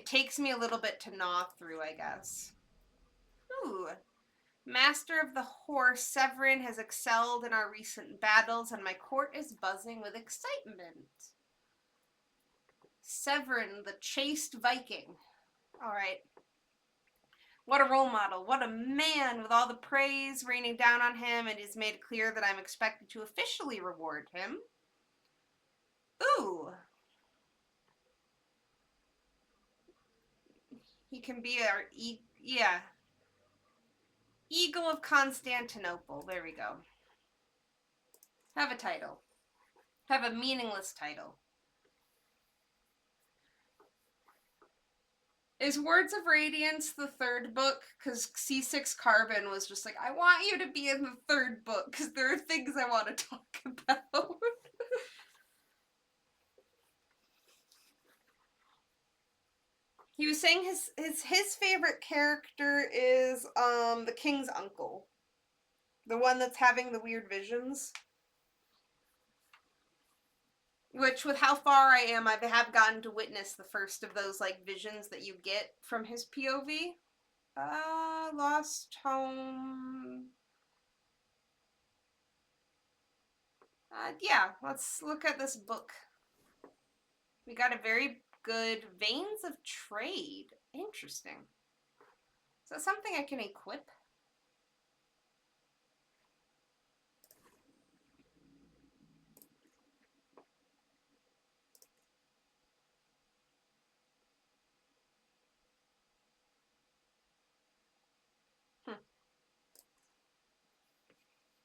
A: takes me a little bit to gnaw through, I guess. Ooh. Master of the Horse, Severin has excelled in our recent battles, and my court is buzzing with excitement. Severin, the chaste Viking. Alright. What a role model. What a man. With all the praise raining down on him, it is made clear that I'm expected to officially reward him. Ooh. He can be our yeah. Eagle of Constantinople. There we go. Have a title. Have a meaningless title. Is Words of Radiance the third book? Because C6 Carbon was just like, I want you to be in the third book because there are things I want to talk about. He was saying his favorite character is the king's uncle. The one that's having the weird visions. Which, with how far I am, I have gotten to witness the first of those like visions that you get from his POV. Lost Home. Yeah, let's look at this book. We got a very good Veins of Trade. Interesting. Is that something I can equip?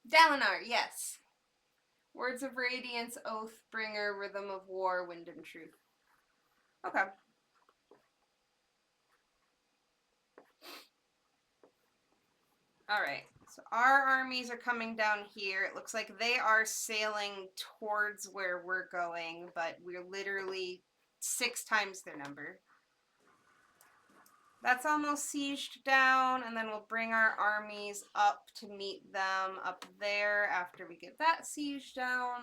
A: Dalinar, yes. Words of Radiance, Oathbringer, Rhythm of War, Wind and Truth. Okay. Alright, so our armies are coming down here. It looks like they are sailing towards where we're going, but we're literally 6 times their number. That's almost sieged down, and then we'll bring our armies up to meet them up there after we get that siege down.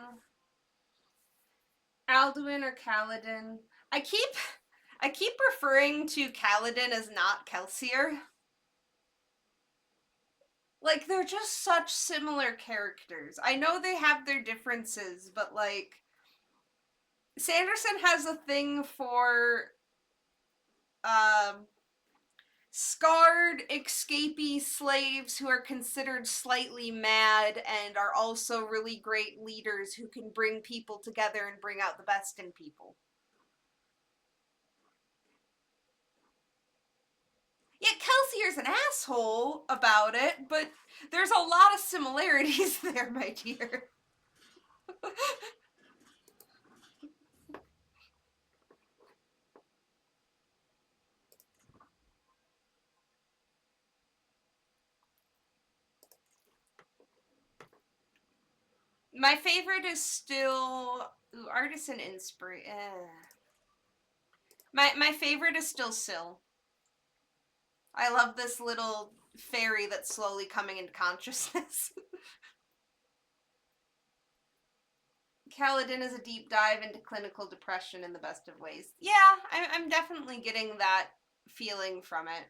A: Alduin or Kaladin. I keep referring to Kaladin as not Kelsier. Like, they're just such similar characters. I know they have their differences, but like Sanderson has a thing for scarred, escapee slaves who are considered slightly mad and are also really great leaders who can bring people together and bring out the best in people. Yeah, Kelsier's an asshole about it, but there's a lot of similarities there, my dear. My favorite is still Artisan Inspiration. My favorite is still Syl. I love this little fairy that's slowly coming into consciousness. Kaladin is a deep dive into clinical depression in the best of ways. Yeah, I'm definitely getting that feeling from it.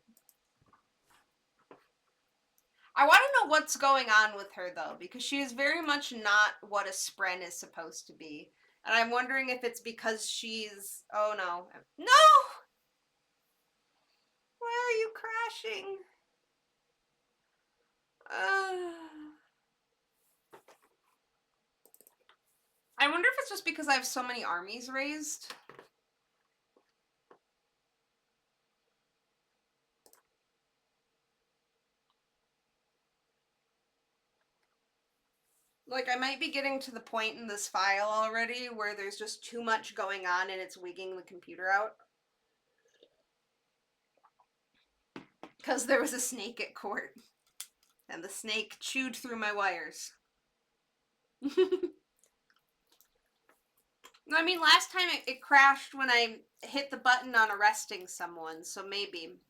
A: I want to know what's going on with her, though, because she is very much not what a Spren is supposed to be. And I'm wondering if it's because she's... Oh, no. No! Why are you crashing? I wonder if it's just because I have so many armies raised. Like, I might be getting to the point in this file already where there's just too much going on and it's wigging the computer out. Because there was a snake at court. And the snake chewed through my wires. I mean, last time it crashed when I hit the button on arresting someone, so maybe.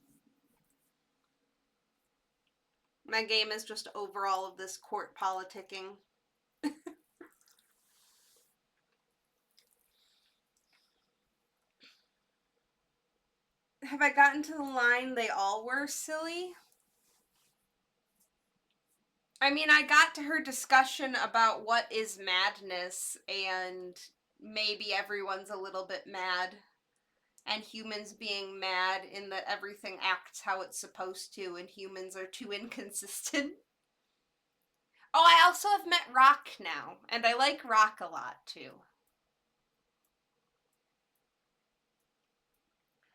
A: My game is just over all of this court politicking. Have I gotten to the line they all were silly? I mean, I got to her discussion about what is madness, and maybe everyone's a little bit mad, and humans being mad in that everything acts how it's supposed to, and humans are too inconsistent. Oh, I also have met Rock now, and I like Rock a lot too.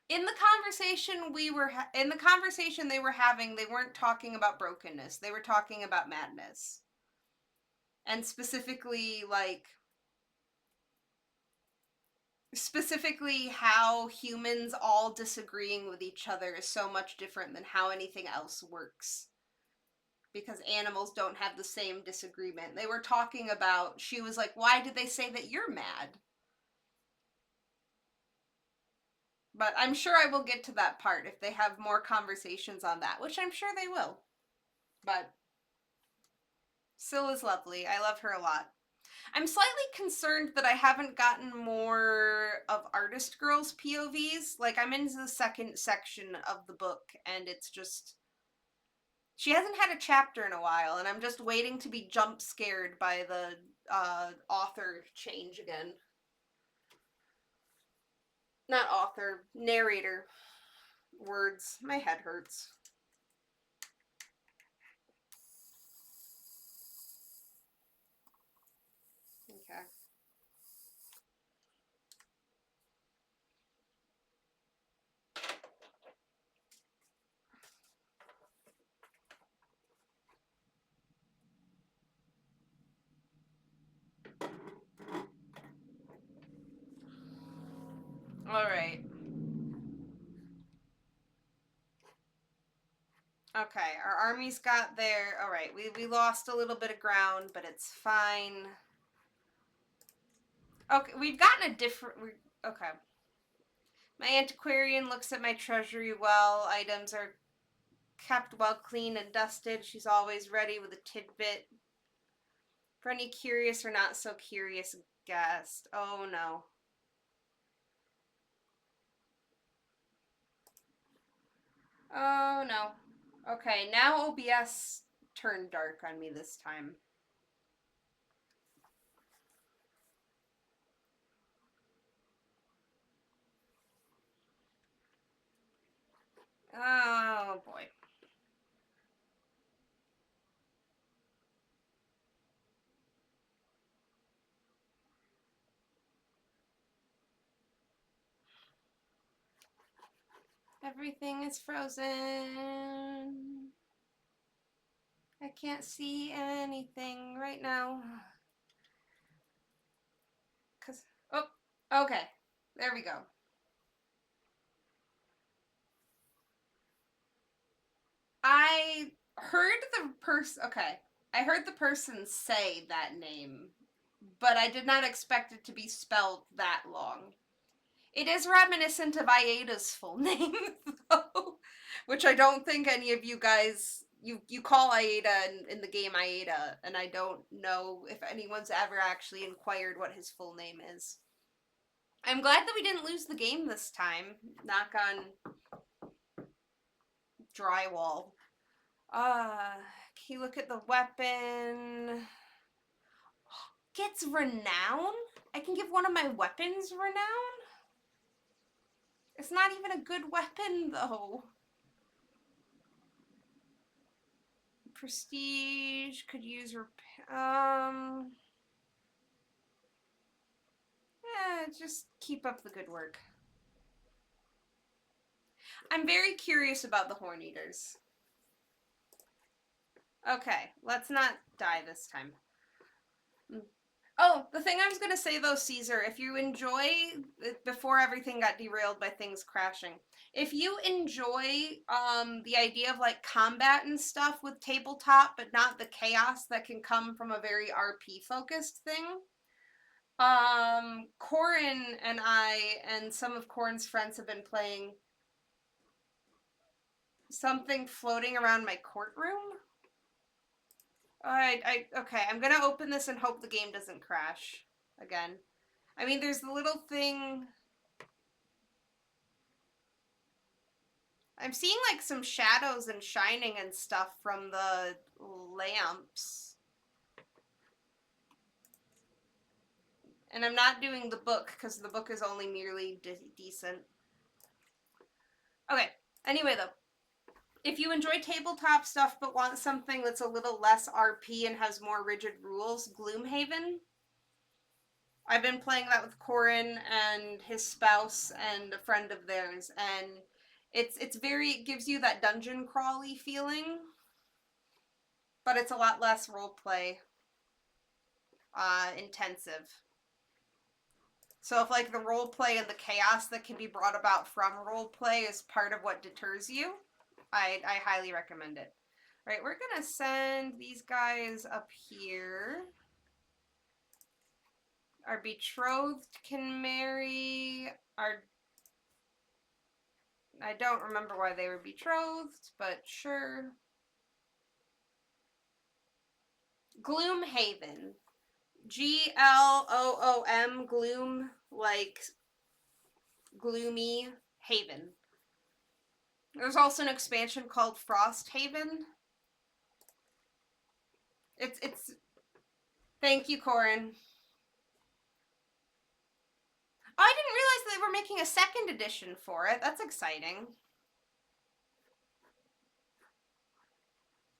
A: In the conversation they were having, they weren't talking about brokenness. They were talking about madness. And specifically how humans all disagreeing with each other is so much different than how anything else works. Because animals don't have the same disagreement. They were talking about, she was like, why did they say that you're mad? But I'm sure I will get to that part if they have more conversations on that, which I'm sure they will. But Syl is lovely. I love her a lot. I'm slightly concerned that I haven't gotten more of Artist Girl's POVs. Like, I'm into the second section of the book, and it's just... She hasn't had a chapter in a while, and I'm just waiting to be jump scared by the author change again. Not author, narrator. Words. My head hurts. Okay. Alright. Okay, our armies got there. Alright, we lost a little bit of ground, but it's fine. Okay, we've gotten a different... Okay. My antiquarian looks at my treasury well. Items are kept well clean and dusted. She's always ready with a tidbit for any curious or not so curious guest. Oh no. Oh no. Okay, now OBS turned dark on me this time. Oh boy. Everything is frozen. I can't see anything right now. Oh, okay. There we go. I heard the person. Okay. I heard the person say that name, but I did not expect it to be spelled that long. It is reminiscent of Aida's full name, though, which I don't think any of you guys you call Aida in the game Aida, and I don't know if anyone's ever actually inquired what his full name is. I'm glad that we didn't lose the game this time. Knock on drywall. Can you look at the weapon? Gets renown? I can give one of my weapons renown? It's not even a good weapon, though. Prestige, could use just keep up the good work. I'm very curious about the Horn Eaters. Okay, let's not die this time. Oh, the thing I was gonna say though, Caesar, if you enjoy, before everything got derailed by things crashing, if you enjoy the idea of like combat and stuff with tabletop, but not the chaos that can come from a very RP focused thing, Corin and I and some of Corin's friends have been playing something floating around my courtroom. Okay, I'm gonna open this and hope the game doesn't crash again. I mean, there's the little thing. I'm seeing like some shadows and shining and stuff from the lamps. And I'm not doing the book because the book is only merely decent. Okay, anyway though. If you enjoy tabletop stuff but want something that's a little less RP and has more rigid rules, Gloomhaven. I've been playing that with Corin and his spouse and a friend of theirs, and it gives you that dungeon crawly feeling, but it's a lot less roleplay intensive. So if like the roleplay and the chaos that can be brought about from roleplay is part of what deters you, I highly recommend it. All right, we're gonna send these guys up here. Our betrothed can marry. I don't remember why they were betrothed, but sure. Gloomhaven. Gloom, gloom, like gloomy haven. There's also an expansion called Frosthaven. It's Thank you, Corin. Oh, I didn't realize they were making a second edition for it. That's exciting.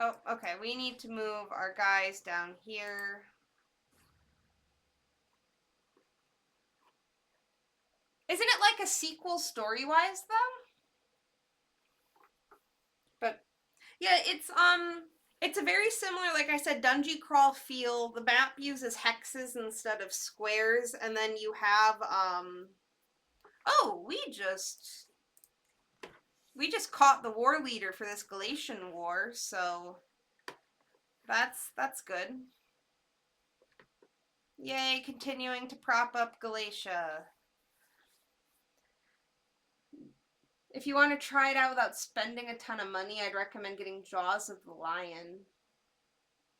A: Oh, okay. We need to move our guys down here. Isn't it like a sequel story-wise, though? But yeah, it's a very similar, like I said, dungeon crawl feel. The map uses hexes instead of squares, and then you have oh, we just caught the war leader for this Galatian war, so that's good. Yay, continuing to prop up Galatia. If you want to try it out without spending a ton of money, I'd recommend getting Jaws of the Lion.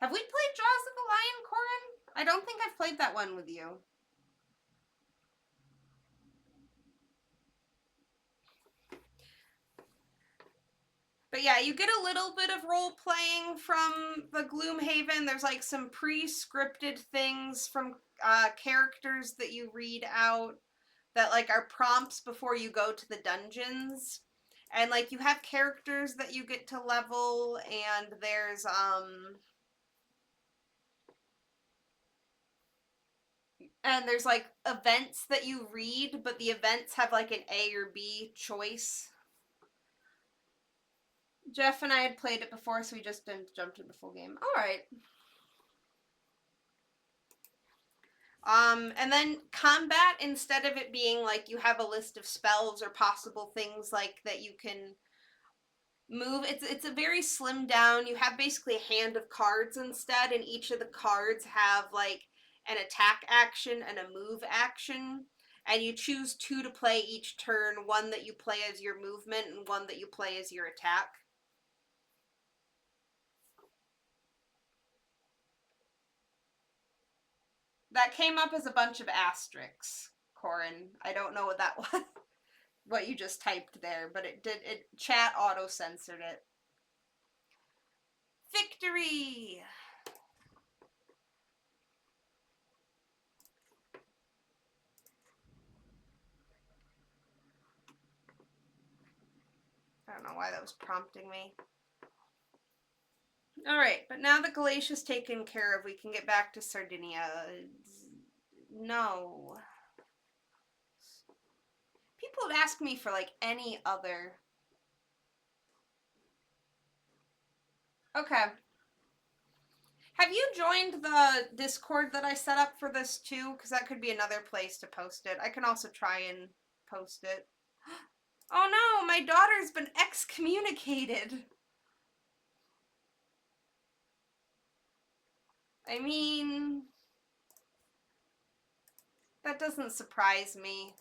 A: Have we played Jaws of the Lion, Corin? I don't think I've played that one with you. But yeah, you get a little bit of role playing from the Gloomhaven. There's like some pre-scripted things from characters that you read out that like are prompts before you go to the dungeons. And like you have characters that you get to level, and there's like events that you read, but the events have like an A or B choice. Jeff and I had played it before, so we just didn't jump to the full game. All right. And then combat, instead of it being like you have a list of spells or possible things like that you can move, it's a very slim down. You have basically a hand of cards instead, and each of the cards have like an attack action and a move action. And you choose two to play each turn, one that you play as your movement and one that you play as your attack. That came up as a bunch of asterisks, Corin. I don't know what that was, what you just typed there, but it did. Chat auto censored it. Victory! I don't know why that was prompting me. Alright, but now that Galatia's taken care of, we can get back to Sardinia. No. People would ask me for, like, any other... Okay. Have you joined the Discord that I set up for this, too? Because that could be another place to post it. I can also try and post it. Oh no, my daughter's been excommunicated! I mean... that doesn't surprise me.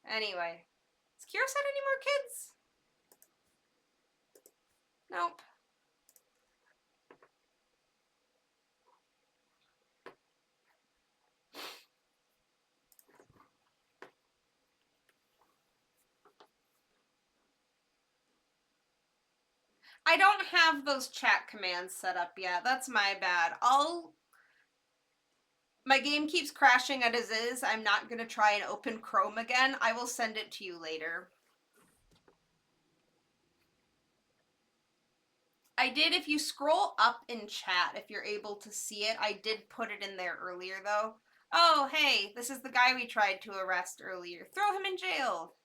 A: Anyway. Has Kyros had any more kids? Nope. I don't have those chat commands set up yet. That's my bad. My game keeps crashing as is. I'm not going to try and open Chrome again. I will send it to you later. I did, if you scroll up in chat, if you're able to see it, I did put it in there earlier, though. Oh, hey, this is the guy we tried to arrest earlier. Throw him in jail.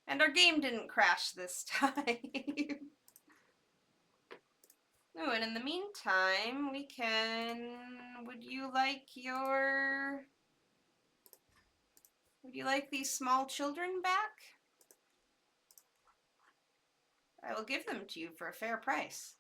A: And our game didn't crash this time. Oh, and in the meantime, we can... Would you like these small children back? I will give them to you for a fair price.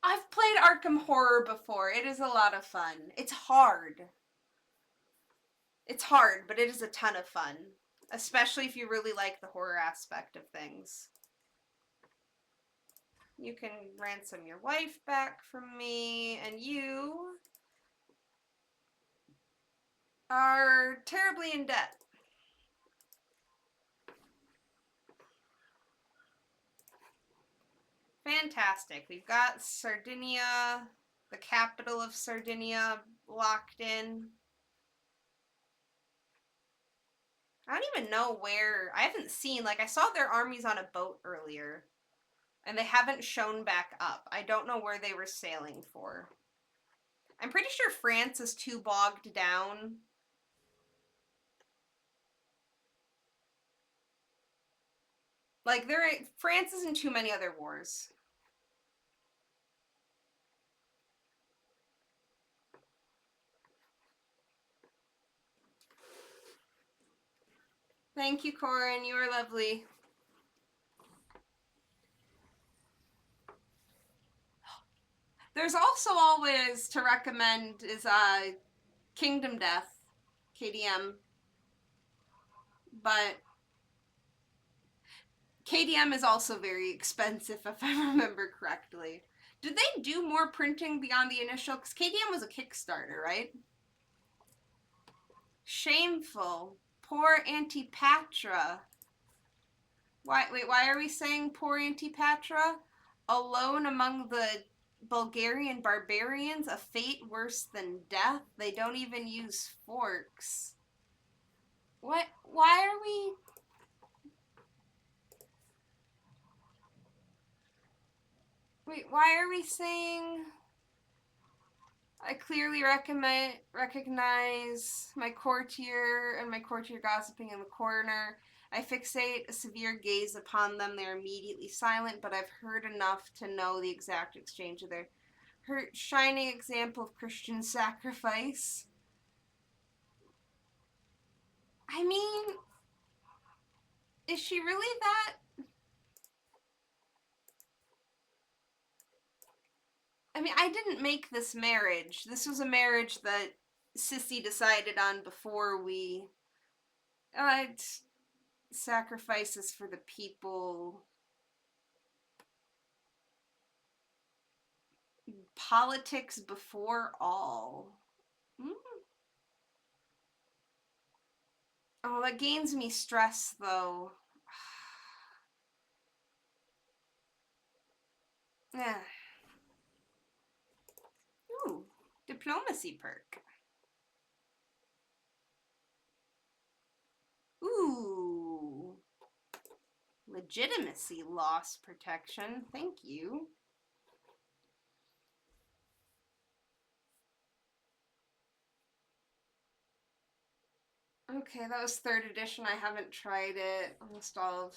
A: I've played Arkham Horror before. It is a lot of fun. It's hard. It's hard, but it is a ton of fun. Especially if you really like the horror aspect of things. You can ransom your wife back from me, and you are terribly in debt. Fantastic. We've got Sardinia, the capital of Sardinia, locked in. I don't even know where. I haven't seen, like, I saw their armies on a boat earlier, and they haven't shown back up. I don't know where they were sailing for. I'm pretty sure France is too bogged down. Like, France is in too many other wars. Thank you, Corin. You are lovely. There's also always to recommend is Kingdom Death, KDM. But KDM is also very expensive, if I remember correctly. Did they do more printing beyond the initial? Because KDM was a Kickstarter, right? Shameful. Poor Antipatra. Why are we saying poor Antipatra? Alone among the Bulgarian barbarians, a fate worse than death. They don't even use forks. What? Why are we... Wait, why are we saying... I clearly recognize my courtier and my courtier gossiping in the corner. I fixate a severe gaze upon them. They're immediately silent, but I've heard enough to know the exact exchange of their shining example of Christian sacrifice. I mean, is she really that? I mean, I didn't make this marriage. This was a marriage that Sissy decided on before we... sacrifices for the people. Politics before all. Mm. Oh, that gains me stress, though. Yeah. Ooh, diplomacy perk. Ooh. Legitimacy loss protection. Thank you. Okay, that was 3rd edition. I haven't tried it. Almost all of.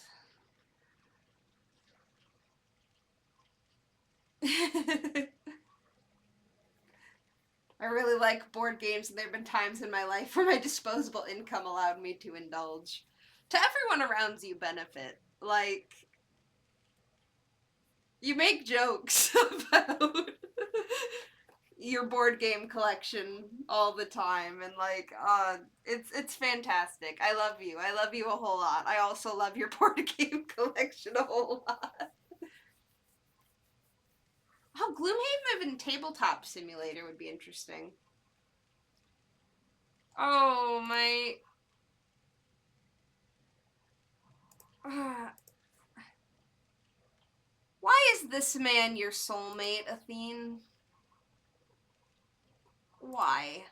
A: I really like board games, and there have been times in my life where my disposable income allowed me to indulge. To everyone around you benefit. Like, you make jokes about your board game collection all the time, and like, it's fantastic. I love you. I love you a whole lot. I also love your board game collection a whole lot. Oh, Gloomhaven Tabletop Simulator would be interesting. Oh, my. Uh, why is this man your soulmate, Athene? Why?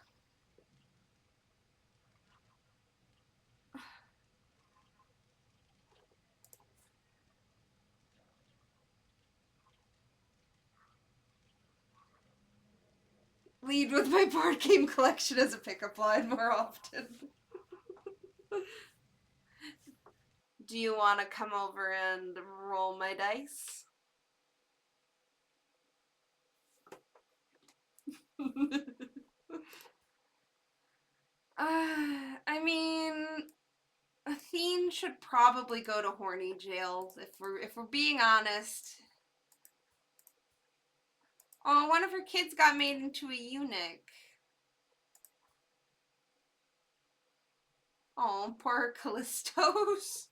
A: Lead with my board game collection as a pickup line more often. Do you want to come over and roll my dice? I mean, Athene should probably go to horny jail if we're being honest. Oh, one of her kids got made into a eunuch. Oh, poor Callistos.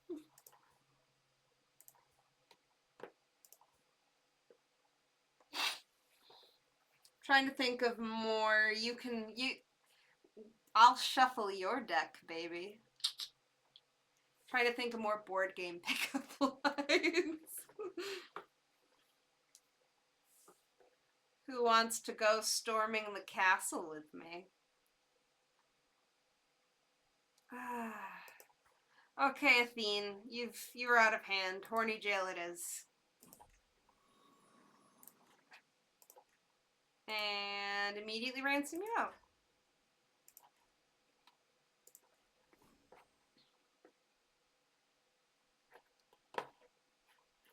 A: Trying to think of more. I'll shuffle your deck, baby. Trying to think of more board game pickup lines. Who wants to go storming the castle with me? Okay, Athene, you're out of hand. Horny jail it is. And immediately ransom you out.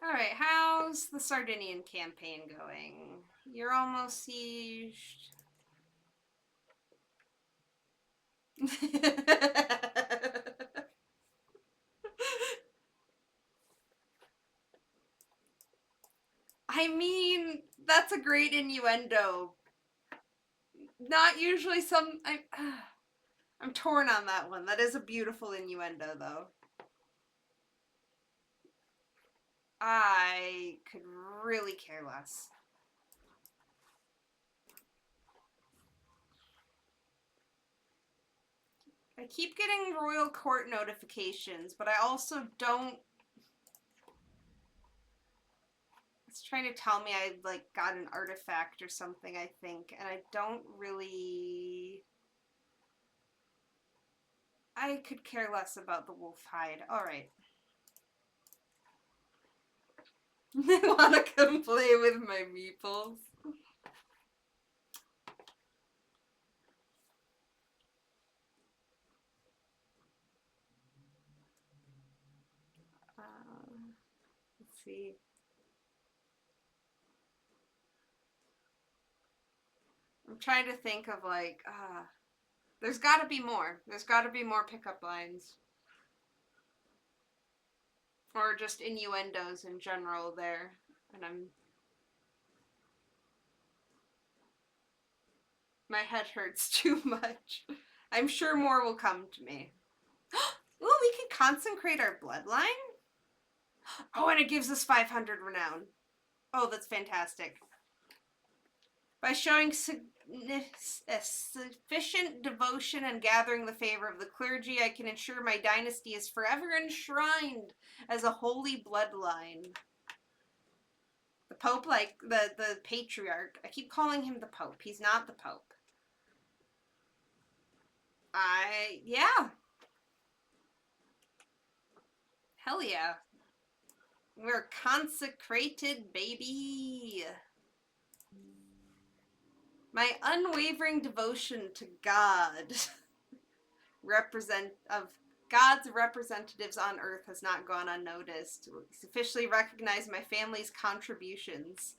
A: Alright, how's the Sardinian campaign going? You're almost sieged. I mean, that's a great innuendo. Not usually I'm torn on that one. That is a beautiful innuendo, though. I could really care less. I keep getting royal court notifications, but I also don't. It's trying to tell me I like got an artifact or something, I think, and I don't really. I could care less about the wolf hide. Alright. I want to come play with my meeples. Let's see. I'm trying to think of like, there's got to be more. There's got to be more pickup lines. Or just innuendos in general there. And my head hurts too much. I'm sure more will come to me. Ooh, we can consecrate our bloodline? Oh, and it gives us 500 renown. Oh, that's fantastic. By showing sufficient devotion and gathering the favor of the clergy, I can ensure my dynasty is forever enshrined as a holy bloodline. The Pope, like the patriarch, I keep calling him the Pope. He's not the Pope. Yeah. Hell yeah. We're consecrated, baby. My unwavering devotion to God of God's representatives on earth has not gone unnoticed. He's officially recognized my family's contributions.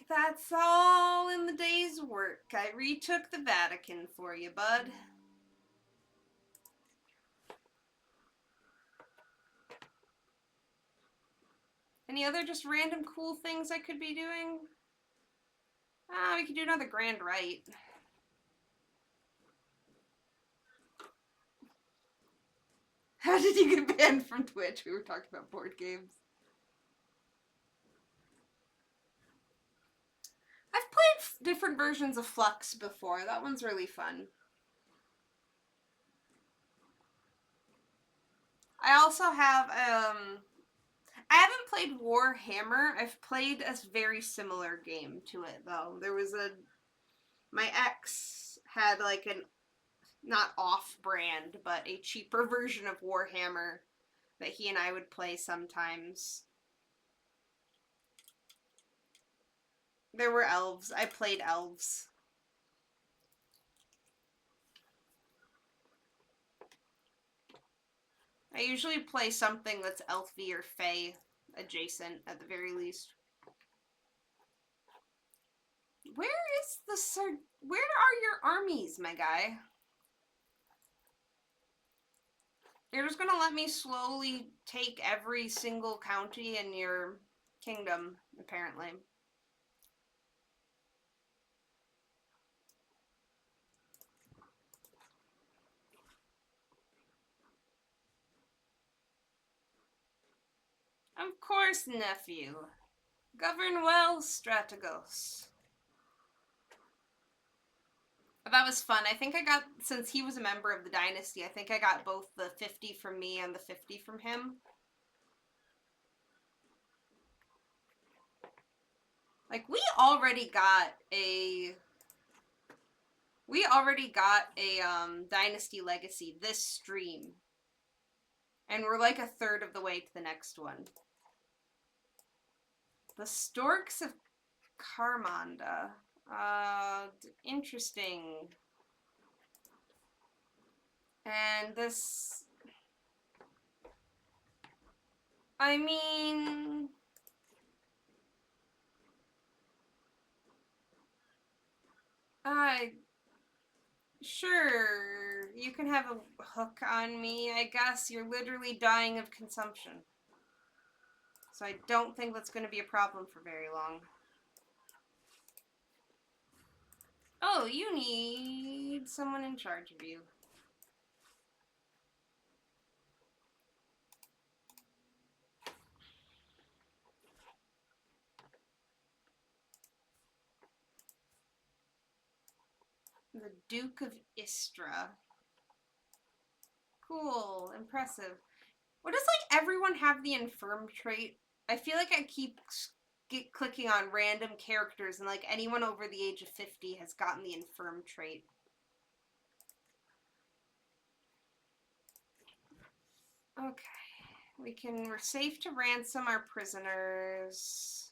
A: That's all in the day's work. I retook the Vatican for you, bud. Any other just random cool things I could be doing? We could do another grand rite. How did you get banned from Twitch? We were talking about board games. I've played different versions of Flux before. That one's really fun. I also have, I haven't played Warhammer. I've played a very similar game to it, though. My ex had like an, not off-brand, but a cheaper version of Warhammer that he and I would play sometimes. There were elves. I played elves. I usually play something that's elfy or fey adjacent at the very least. Where is the where are your armies, my guy? You're just gonna let me slowly take every single county in your kingdom, apparently. Of course, nephew. Govern well, Strategos. That was fun. I think I got, since he was a member of the dynasty, I think I got both the 50 from me and the 50 from him. Like, we already got a Dynasty Legacy this stream. And we're like a third of the way to the next one. The Storks of Carmonda. Interesting. And this... I mean... Sure, you can have a hook on me, I guess. You're literally dying of consumption. So I don't think that's going to be a problem for very long. Oh, you need someone in charge of you. The Duke of Istra. Cool, impressive. What does, like, everyone have the infirm trait? I feel like I keep clicking on random characters and, like, anyone over the age of 50 has gotten the infirm trait. Okay. We're safe to ransom our prisoners.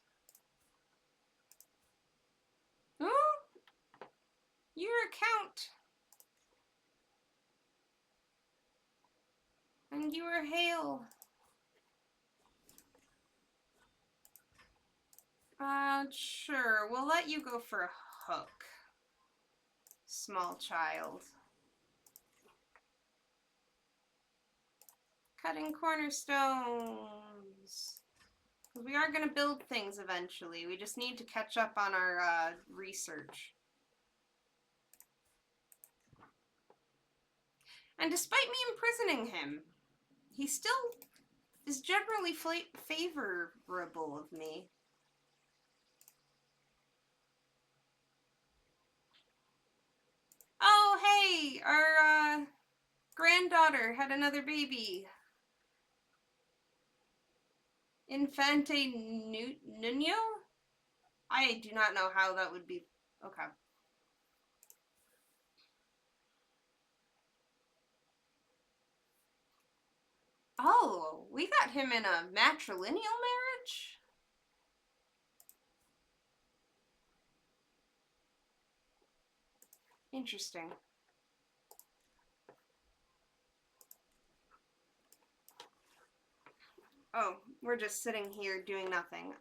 A: Oh, you're a count. And you are hail. Sure. We'll let you go for a hook. Small child. Cutting cornerstones. We are going to build things eventually. We just need to catch up on our research. And despite me imprisoning him, he still is generally favorable of me. Sissy, our granddaughter had another baby. Infante Nuno? I do not know how that would be. Okay. Oh, we got him in a matrilineal marriage? Interesting. Oh, we're just sitting here doing nothing.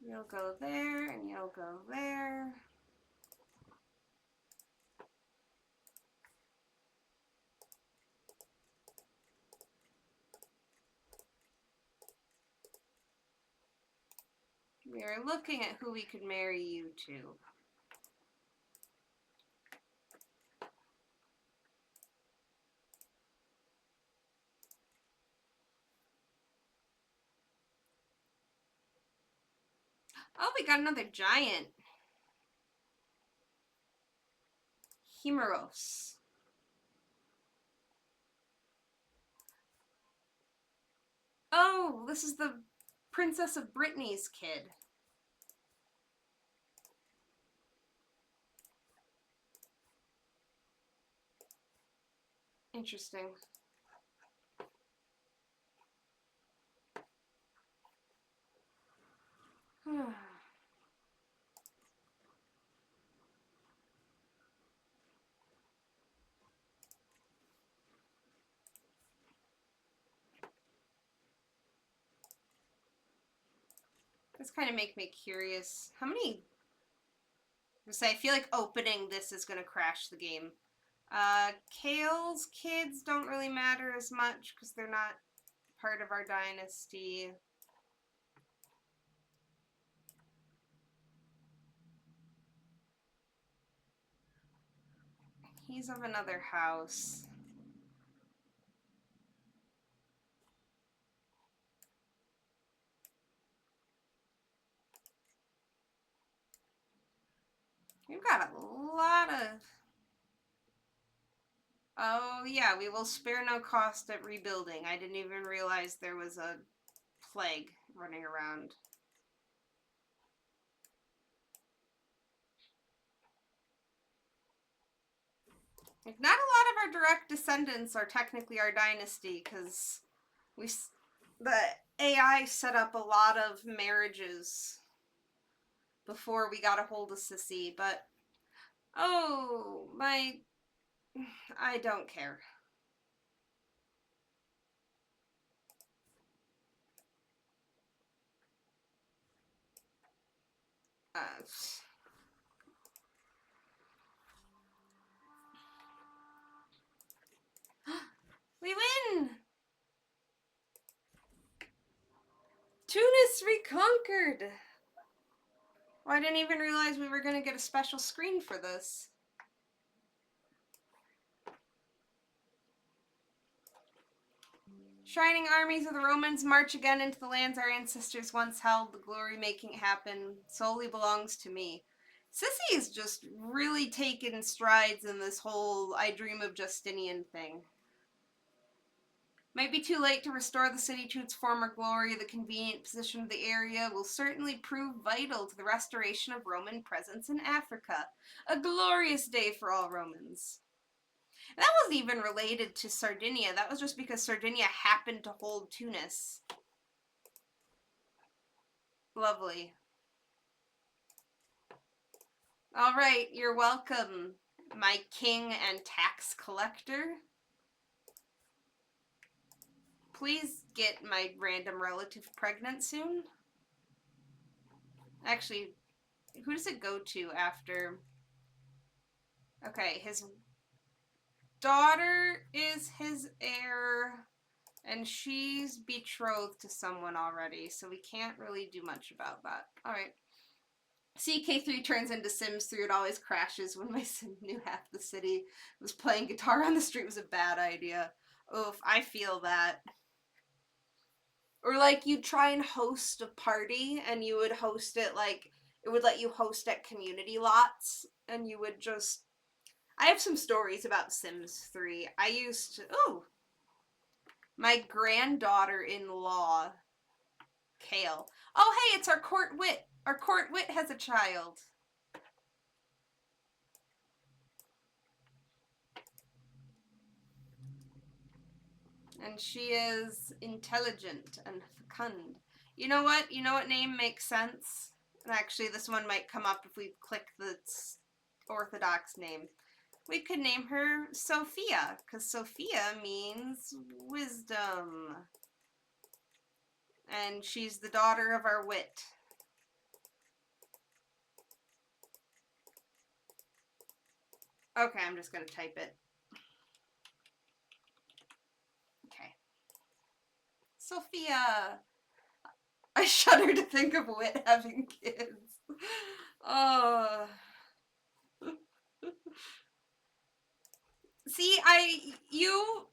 A: You'll go there, and you'll go there. We are looking at who we could marry you to. Oh, we got another giant. Himeros. Oh, this is the Princess of Brittany's kid. Interesting. This kind of make me curious. How many? I feel like opening this is going to crash the game. Kale's kids don't really matter as much because they're not part of our dynasty. He's of another house. We've got a lot of... Oh, yeah, we will spare no cost at rebuilding. I didn't even realize there was a plague running around. Like, not a lot of our direct descendants are technically our dynasty, because the AI set up a lot of marriages before we got a hold of Sissy, but oh, I don't care. Uh, we win! Tunis reconquered! Well, I didn't even realize we were going to get a special screen for this. Shining armies of the Romans march again into the lands our ancestors once held. The glory making it happen solely belongs to me. Sissy is just really taking strides in this whole I dream of Justinian thing. Might be too late to restore the city to its former glory. The convenient position of the area will certainly prove vital to the restoration of Roman presence in Africa. A glorious day for all Romans. And that wasn't even related to Sardinia. That was just because Sardinia happened to hold Tunis. Lovely. All right, you're welcome, my king and tax collector. Please get my random relative pregnant soon. Actually, who does it go to after? Okay, his daughter is his heir, and she's betrothed to someone already, so we can't really do much about that. Alright. CK3 turns into Sims 3. It always crashes when my sim knew half the city was playing guitar on the street was a bad idea. Oof, I feel that. Or like you'd try and host a party and you would host it like it it would let you host at community lots, and you would just... I have some stories about Sims 3. I used to... Ooh! My granddaughter-in-law, Kale. Oh, hey, it's our court wit. Our court wit has a child. And she is intelligent and fecund. You know what? You know what name makes sense? And actually, this one might come up if we click the orthodox name. We could name her Sophia, because Sophia means wisdom. And she's the daughter of our wit. Okay, I'm just going to type it. Okay. Sophia. I shudder to think of Wit having kids. Oh. See, you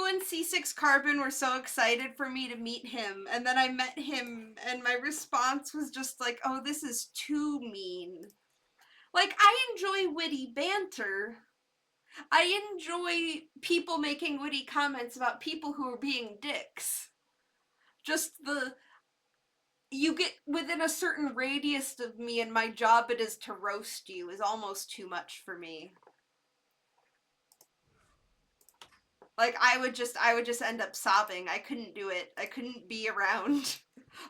A: and C6 Carbon were so excited for me to meet him, and then I met him, and my response was just like, oh, this is too mean. Like, I enjoy witty banter. I enjoy people making witty comments about people who are being dicks. Just you get within a certain radius of me, and my job it is to roast you is almost too much for me. Like, I would just end up sobbing. I couldn't do it. I couldn't be around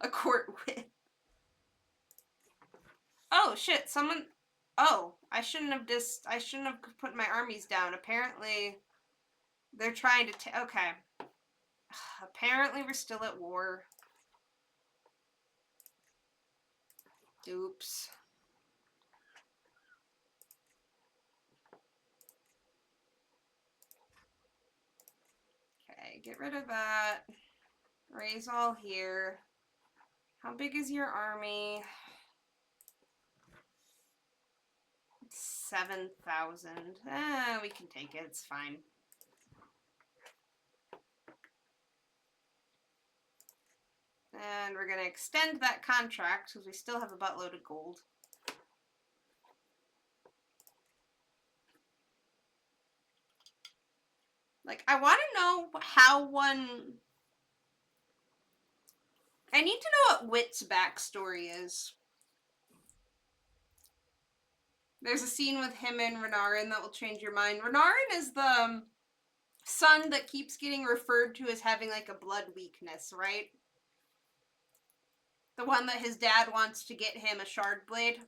A: a court wit. Oh shit, someone... Oh, I shouldn't have put my armies down. Apparently, they're trying to okay. Apparently we're still at war. Oops. Okay, get rid of that. Raise all here. How big is your army? 7,000. We can take it. It's fine. And we're going to extend that contract because we still have a buttload of gold. Like, I want to know how one... I need to know what Wit's backstory is. There's a scene with him and Renarin that will change your mind. Renarin is the son that keeps getting referred to as having, like, a blood weakness, right? The one that his dad wants to get him a shard blade.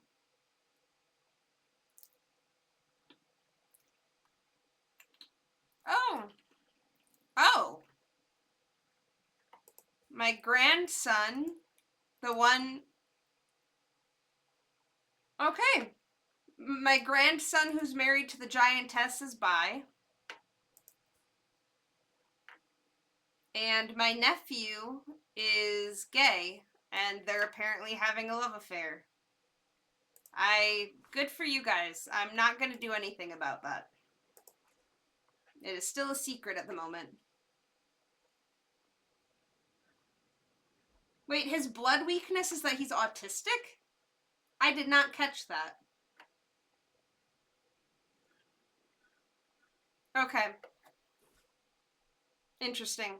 A: Oh. Oh. My grandson, the one... Okay. My grandson who's married to the giantess is bi. And my nephew is gay, and they're apparently having a love affair. Good for you guys. I'm not going to do anything about that. It is still a secret at the moment. Wait, his blood weakness is that he's autistic? I did not catch that. Okay. Interesting.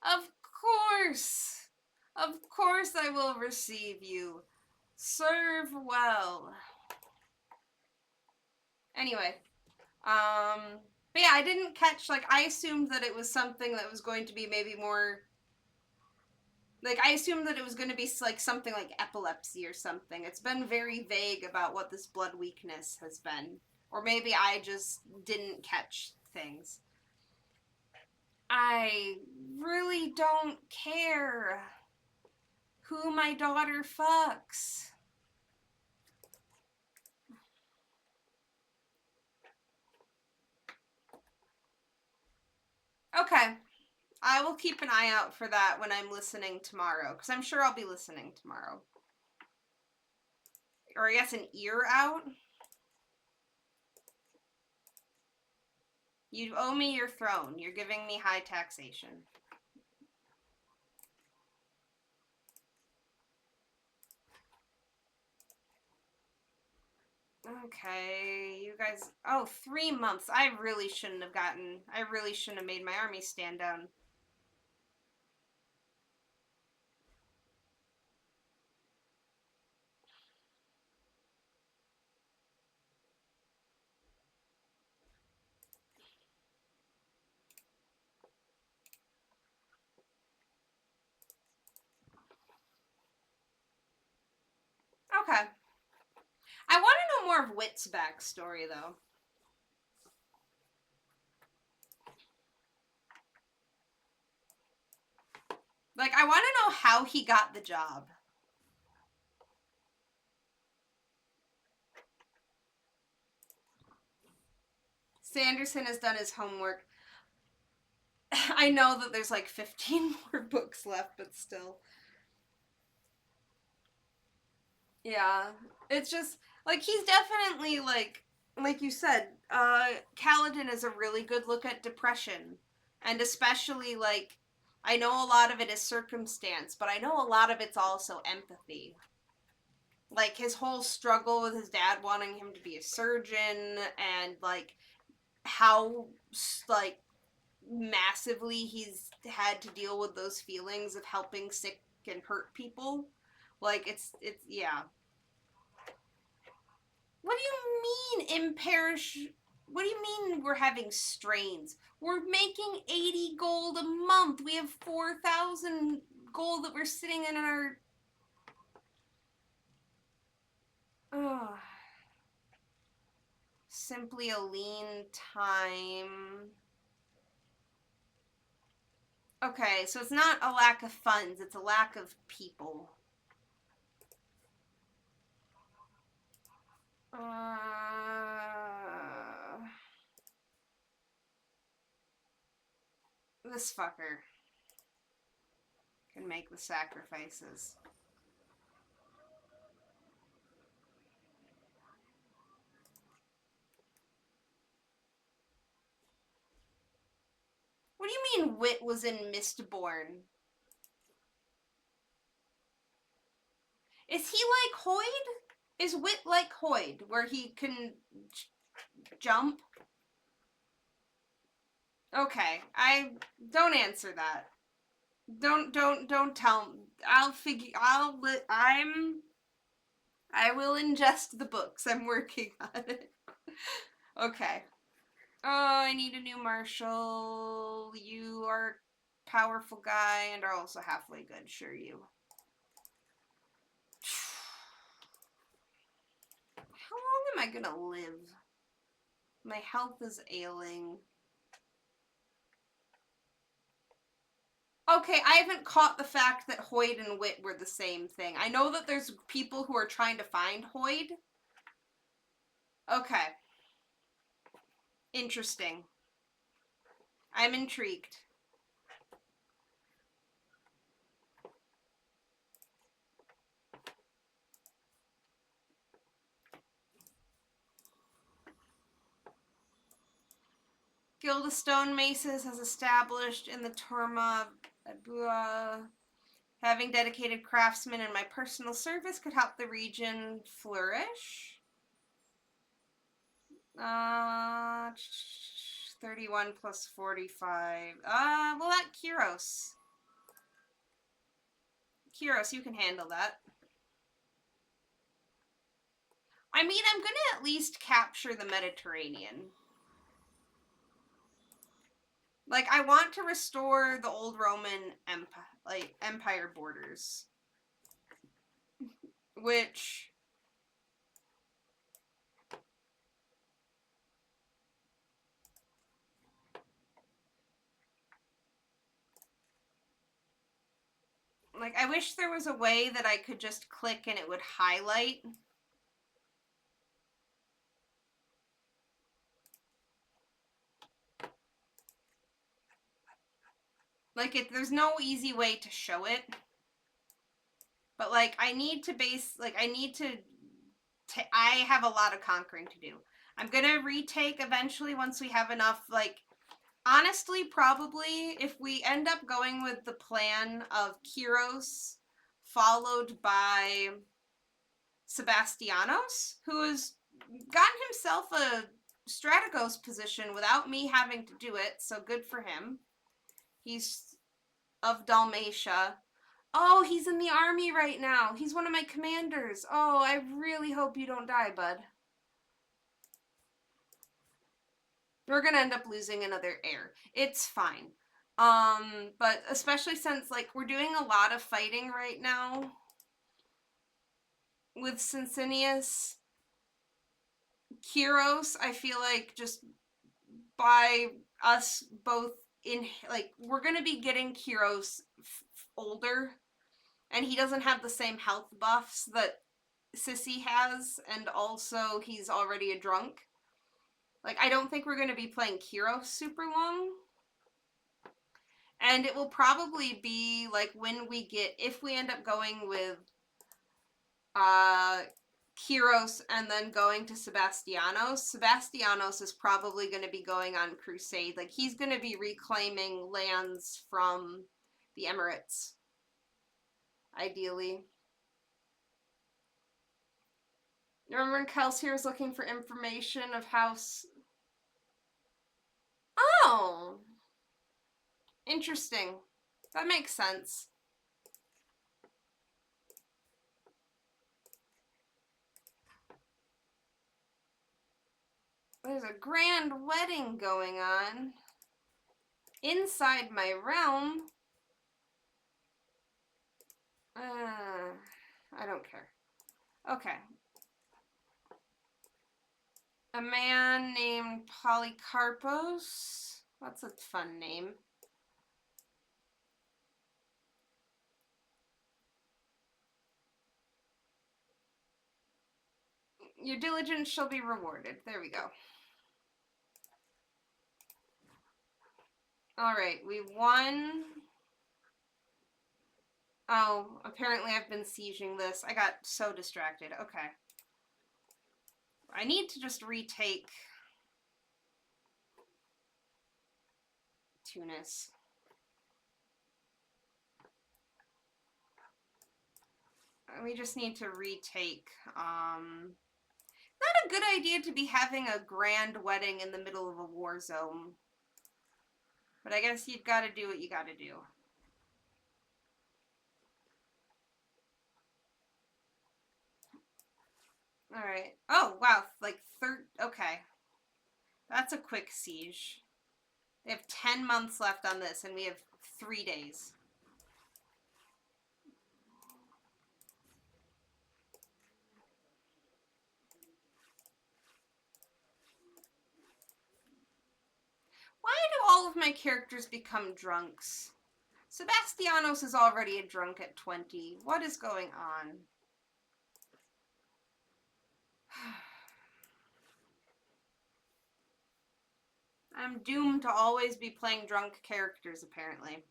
A: Of course. Of course I will receive you. Serve well. Anyway. But yeah, I didn't catch, like, I assumed that it was something that was going to be maybe more... Like, I assumed that it was going to be, like, something like epilepsy or something. It's been very vague about what this blood weakness has been. Or maybe I just didn't catch things. I really don't care who my daughter fucks. Okay. I will keep an eye out for that when I'm listening tomorrow, because I'm sure I'll be listening tomorrow. Or I guess an ear out. You owe me your throne. You're giving me high taxation. Okay, you guys. Oh, 3 months. I really shouldn't have gotten. I really shouldn't have made my army stand down. Okay. I want to know more of Wit's backstory, though. Like, I want to know how he got the job. Sanderson has done his homework. I know that there's like 15 more books left, but still. Yeah. It's just, like, he's definitely, like you said, Kaladin is a really good look at depression. And especially, like, I know a lot of it is circumstance, but I know a lot of it's also empathy. Like, his whole struggle with his dad wanting him to be a surgeon, and, like, how, like, massively he's had to deal with those feelings of helping sick and hurt people. Like, it's yeah. What do you mean imperish? What do you mean we're having strains? We're making 80 gold a month. We have 4,000 gold that we're sitting in our. Ugh. Simply a lean time. Okay, so it's not a lack of funds, it's a lack of people. This fucker can make the sacrifices. What do you mean Wit was in Mistborn? Is he like Hoyd? Is Wit like Hoyd, where he can jump? Okay, I don't answer that. Don't tell. I'll figure. I will ingest the books. I'm working on it. Okay. Oh, I need a new marshal. You are a powerful guy and are also halfway good. Sure, you. How long am I gonna live? My health is ailing. Okay, I haven't caught the fact that Hoyd and Wit were the same thing. I know that there's people who are trying to find Hoyd. Okay. Interesting. I'm intrigued. Guild of Stone Maces has established in the Torma Abua. Having dedicated craftsmen in my personal service could help the region flourish. 31 plus 45. Well, that Kyros. Kyros, you can handle that. I mean, I'm gonna at least capture the Mediterranean. Like, I want to restore the old Roman empire borders, which like I wish there was a way that I could just click and it would highlight. Like there's no easy way to show it. But like I need to I have a lot of conquering to do. I'm gonna retake eventually once we have enough, like, honestly, probably if we end up going with the plan of Kyros followed by Sebastianos, who is gotten himself a Strategos position without me having to do it, so good for him. He's of Dalmatia. Oh, he's in the army right now. He's one of my commanders. Oh, I really hope you don't die, bud. We're gonna end up losing another heir. It's fine. But especially since, like, we're doing a lot of fighting right now with Cincinius. Kyros, I feel like just by us both in, like, we're gonna be getting Kyros older, and he doesn't have the same health buffs that Sissy has, and also he's already a drunk. Like, I don't think we're gonna be playing Kyros super long. And it will probably be like when we get, if we end up going with Kyros and then going to Sebastianos. Sebastianos is probably going to be going on crusade. Like, he's going to be reclaiming lands from the Emirates, ideally. Remember when Kelsier was looking for information of house? Oh, interesting. That makes sense. There's a grand wedding going on inside my realm. I don't care. Okay. A man named Polycarpos. That's a fun name. Your diligence shall be rewarded. There we go. Alright, we won. Oh, apparently I've been sieging this. I got so distracted. Okay. I need to just retake Tunis. We just need to retake. Not a good idea to be having a grand wedding in the middle of a war zone. But I guess you've got to do what you got to do. Alright. Oh, wow. Like, okay. That's a quick siege. They have 10 months left on this, and we have 3 days. Why do all of my characters become drunks? Sebastianos is already a drunk at 20. What is going on? I'm doomed to always be playing drunk characters, apparently.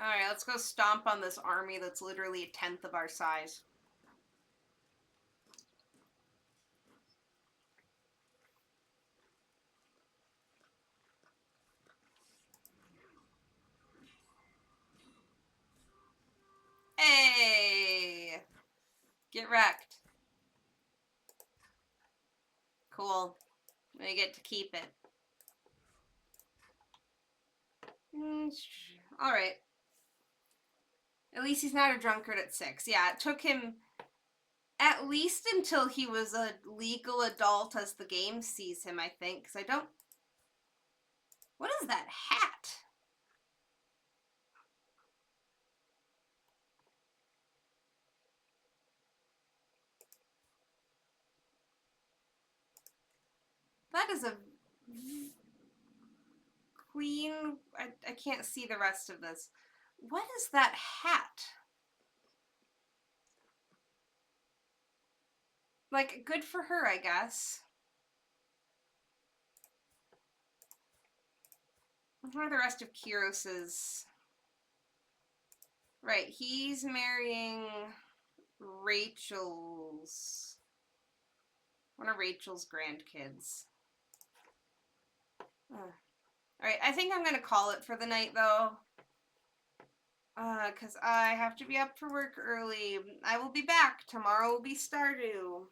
A: Alright, let's go stomp on this army that's literally a 10th of our size. Hey! Get wrecked. Cool. We get to keep it. Alright. At least he's not a drunkard at 6. Yeah, it took him at least until he was a legal adult as the game sees him, I think. Because I don't... What is that hat? That is a... Queen... I can't see the rest of this. What is that hat? Like, good for her, I guess. What are the rest of Kyros's? Right, he's marrying Rachel's... one of Rachel's grandkids. Alright, I think I'm gonna call it for the night, though. Because I have to be up for work early. I will be back. Tomorrow will be Stardew.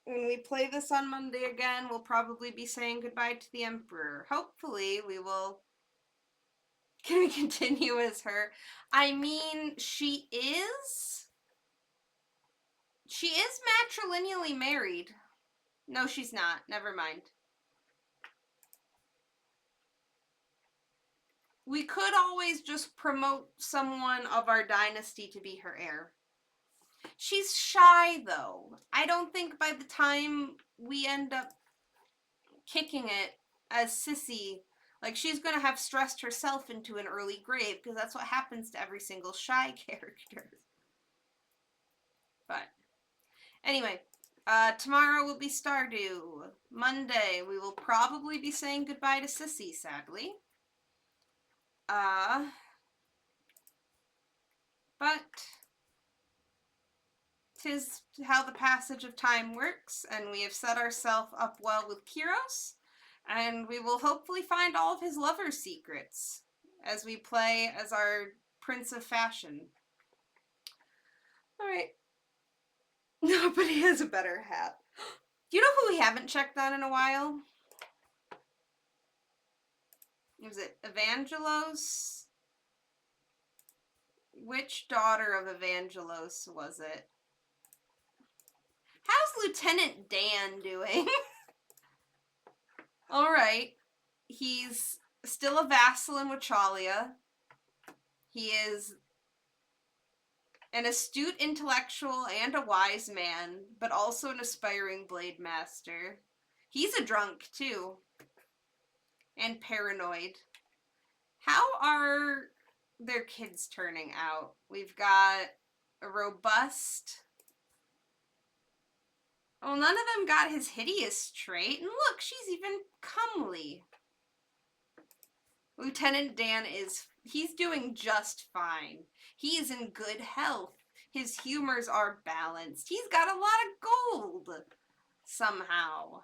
A: When we play this on Monday again, we'll probably be saying goodbye to the Emperor. Hopefully, we will. Can we continue as her? I mean, she is. She is matrilineally married. No, she's not. Never mind. We could always just promote someone of our dynasty to be her heir. She's shy, though. I don't think by the time we end up kicking it as Sissy, like, she's gonna have stressed herself into an early grave, because that's what happens to every single shy character. But, anyway, tomorrow will be Stardew. Monday, we will probably be saying goodbye to Sissy, sadly. But 'tis how the passage of time works, and we have set ourselves up well with Kyros, and we will hopefully find all of his lover's secrets as we play as our Prince of Fashion. Alright. Nobody has a better hat. Do you know who we haven't checked on in a while? Was it Evangelos? Which daughter of Evangelos was it? How's Lieutenant Dan doing? Alright. He's still a vassal in Wachalia. He is an astute intellectual and a wise man, but also an aspiring blade master. He's a drunk, too. And paranoid. How are their kids turning out? We've got a robust... Oh, none of them got his hideous trait. And look, she's even comely. Lieutenant Dan he's doing just fine. He is in good health. His humors are balanced. He's got a lot of gold. Somehow.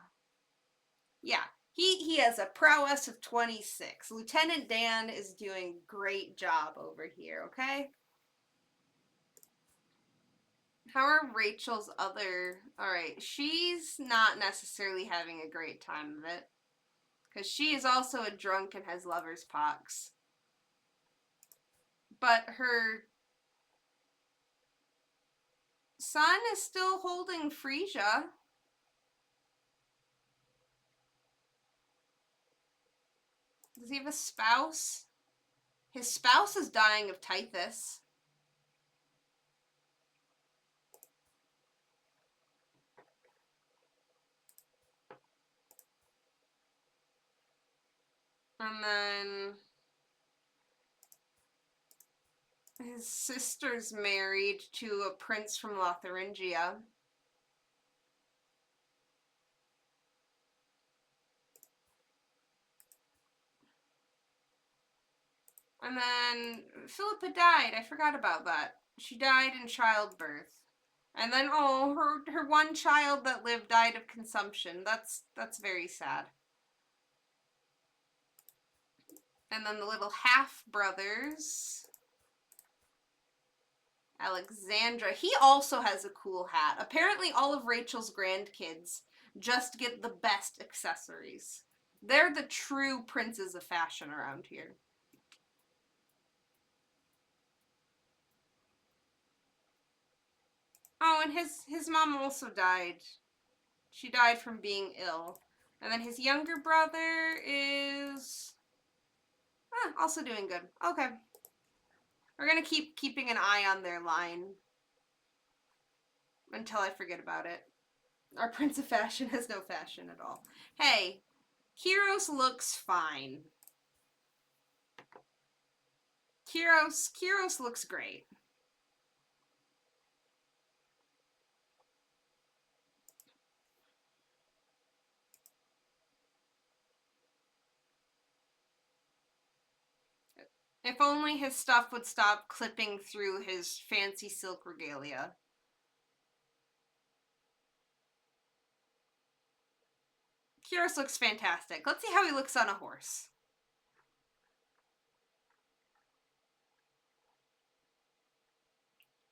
A: Yeah, he has a prowess of 26. Lieutenant Dan is doing a great job over here, okay? How are Rachel's other... Alright, she's not necessarily having a great time of it. Because she is also a drunk and has lover's pox. But her son is still holding Frisia. Does he have a spouse? His spouse is dying of typhus. And then his sister's married to a prince from Lotharingia. And then Philippa died. I forgot about that. She died in childbirth. And then, oh, her one child that lived died of consumption. That's very sad. And then the little half-brothers. Alexandra. He also has a cool hat. Apparently all of Rachel's grandkids just get the best accessories. They're the true princes of fashion around here. Oh, and his mom also died. She died from being ill. And then his younger brother is... also doing good. Okay. We're gonna keep keeping an eye on their line. Until I forget about it. Our Prince of Fashion has no fashion at all. Hey, Kyros looks fine. Kyros looks great. If only his stuff would stop clipping through his fancy silk regalia. Kyros looks fantastic. Let's see how he looks on a horse.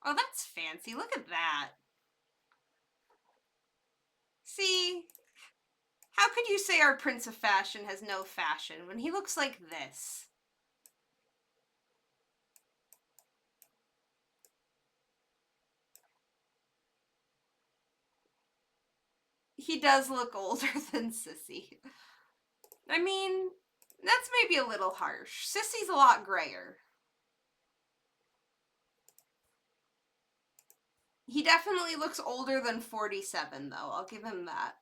A: Oh, that's fancy. Look at that. See? How could you say our Prince of Fashion has no fashion when he looks like this? He does look older than Sissy. I mean, that's maybe a little harsh. Sissy's a lot grayer. He definitely looks older than 47, though. I'll give him that.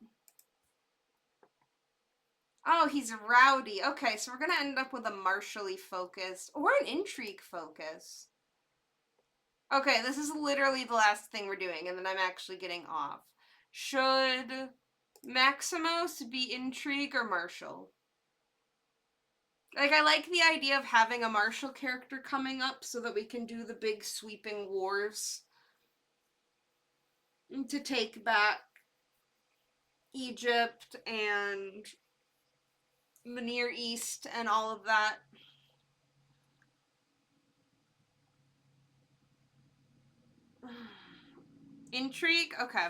A: Oh, he's rowdy. Okay, so we're going to end up with a martially focused or an intrigue focus. Okay, this is literally the last thing we're doing, and then I'm actually getting off. Should Maximos be intrigue or martial? Like, I like the idea of having a martial character coming up so that we can do the big sweeping wars to take back Egypt and the Near East and all of that. Intrigue? Okay.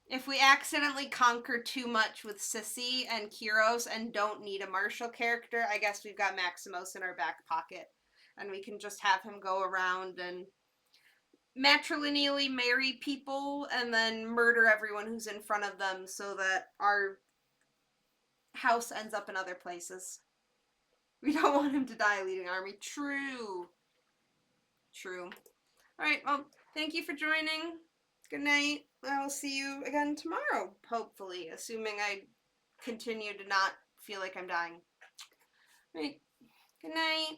A: If we accidentally conquer too much with Sissy and Kyros and don't need a martial character, I guess we've got Maximos in our back pocket. And we can just have him go around and matrilineally marry people and then murder everyone who's in front of them so that our house ends up in other places. We don't want him to die leading army. True. True. Alright, well, thank you for joining. Good night. I will see you again tomorrow, hopefully, assuming I continue to not feel like I'm dying. Alright, good night.